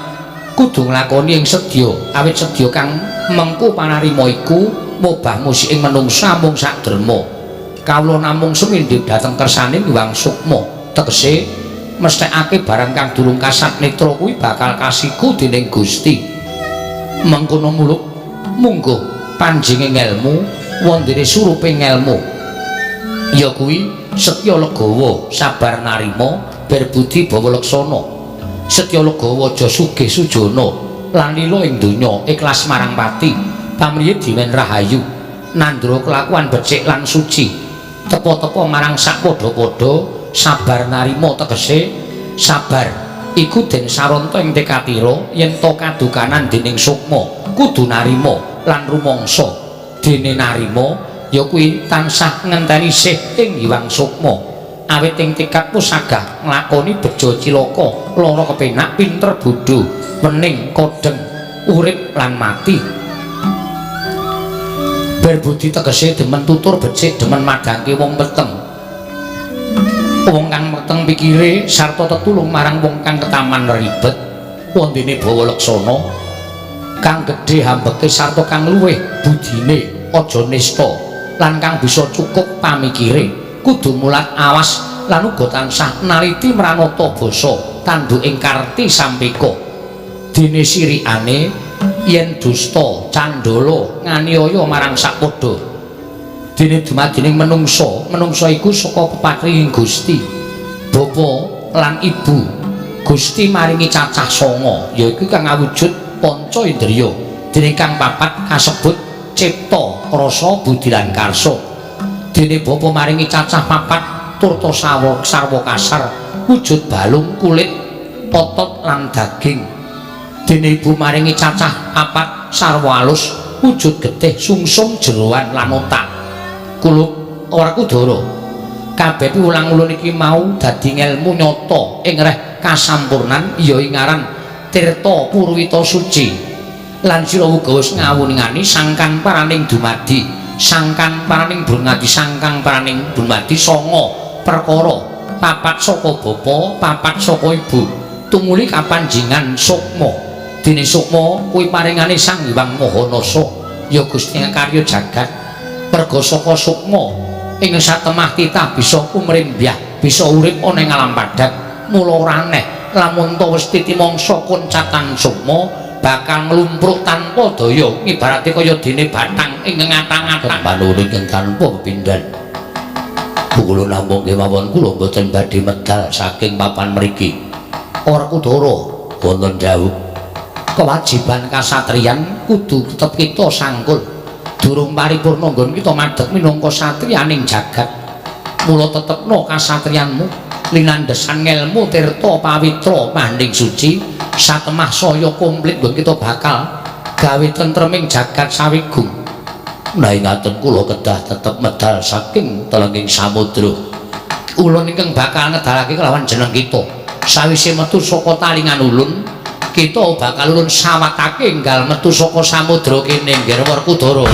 kudu nglakoni ing sedya awit sedya kang mengku panarima iku mobah musik ing menungsa mung sak derma. Kawula namung sumindhik dhateng kersane Hyang Sukma tegese mesthekake barang kang durung kasat netra kuwi bakal kasiku dening Gusti. Mengkono muluk mungguh panjinging ngelmu wondene surupe ngelmu ya kuwi setya legawa sabar narima berbudi bawa leksana setya legawa aja sugih sujana lan lila ing donya ikhlas marang pati pamriyit diwen rahayu nandra kelakuan becik lan suci tepo-tepo marang sakpadha-padha sabar narima tegese sabar iku den saronta ing tekatira yen to kadukanan dening sukma kudu narima lan rumangsa dene narima ya kuwi tansah ngenteni sih ing Hyang Sukma awit ing tekad pusagah nglakoni beja cilaka lara kepenak pinter bodho wening kodeng urip lan mati berbudi tegese demen tutur becik demen madangke wong peteng wong kang peteng pikire sarta tetulung marang wong kang ketaman ribet wondene bawa leksana kang gedhe hambeke sarta kang luwih budine aja nista lan kang bisa cukup pamikire kudu mulat awas lan uga tansah naliti mranata basa tanduk ing karti sampeka dene sirikane yen dusta candala nganiaya marang sakpadha dene dumadining menungsa iku saka pepatriing Gusti Bapa lan Ibu Gusti maringi cacah sanga yaiku kang awujud panca indriya dene kang papat kasebut cipta rasa budi lan karsa dene Bapa maringi cacah papat turta sarwa kasar wujud balung kulit otot lan daging dene Ibu maringi cacah papat sarwa alus wujud getih sungsum jeroan lan otak kulub ora kudara kabeh piwulang-ulun iki mau dadi ngelmu nyata ing reh kasampurnan ya ing aran Tirta Purwita Suci lan sira uga wis ngawuningani sangkan paraning dumadi sangkan paraning brungadi sangkan paraning dumadi sanga perkara papat saka bapa papat saka ibu tumuli kapanjingan sukma dene sukma kuwi paringane Sang Hyang Mahanasa ya Gusti karya jagat merga saka sukma ing satemah titah bisa kumrimbyah bisa urip ana ing alam padhak mula ora aneh lamun ta wis titimangsa koncatan sukma bakal nglumpruk tanpa daya ngibarate kaya dene batang ing ngatang-atang panuring ing tanpa pepindhan kula namung kemawon kula boten badhe medal saking papan mriki ora kudara wonten dawuh kewajiban kasatriyan kudu tetep kita sangkul durung paripurna nggon kita madheg minangka satriyaning jagat mula tetepno kasatriyanmu linandhesan ngelmu tirta pawitra manding suci satemah saya komplit nggon kita bakal gawe tentreming jagat sawigung nah ngaten kula kedah tetep medal saking telenging samudra ulun ingkang bakal ngedalake kelawan jeneng kita sawise metu saka talingan ulun kita bakal ulun sawatake enggal metu saka samudra kene nggih Werkudara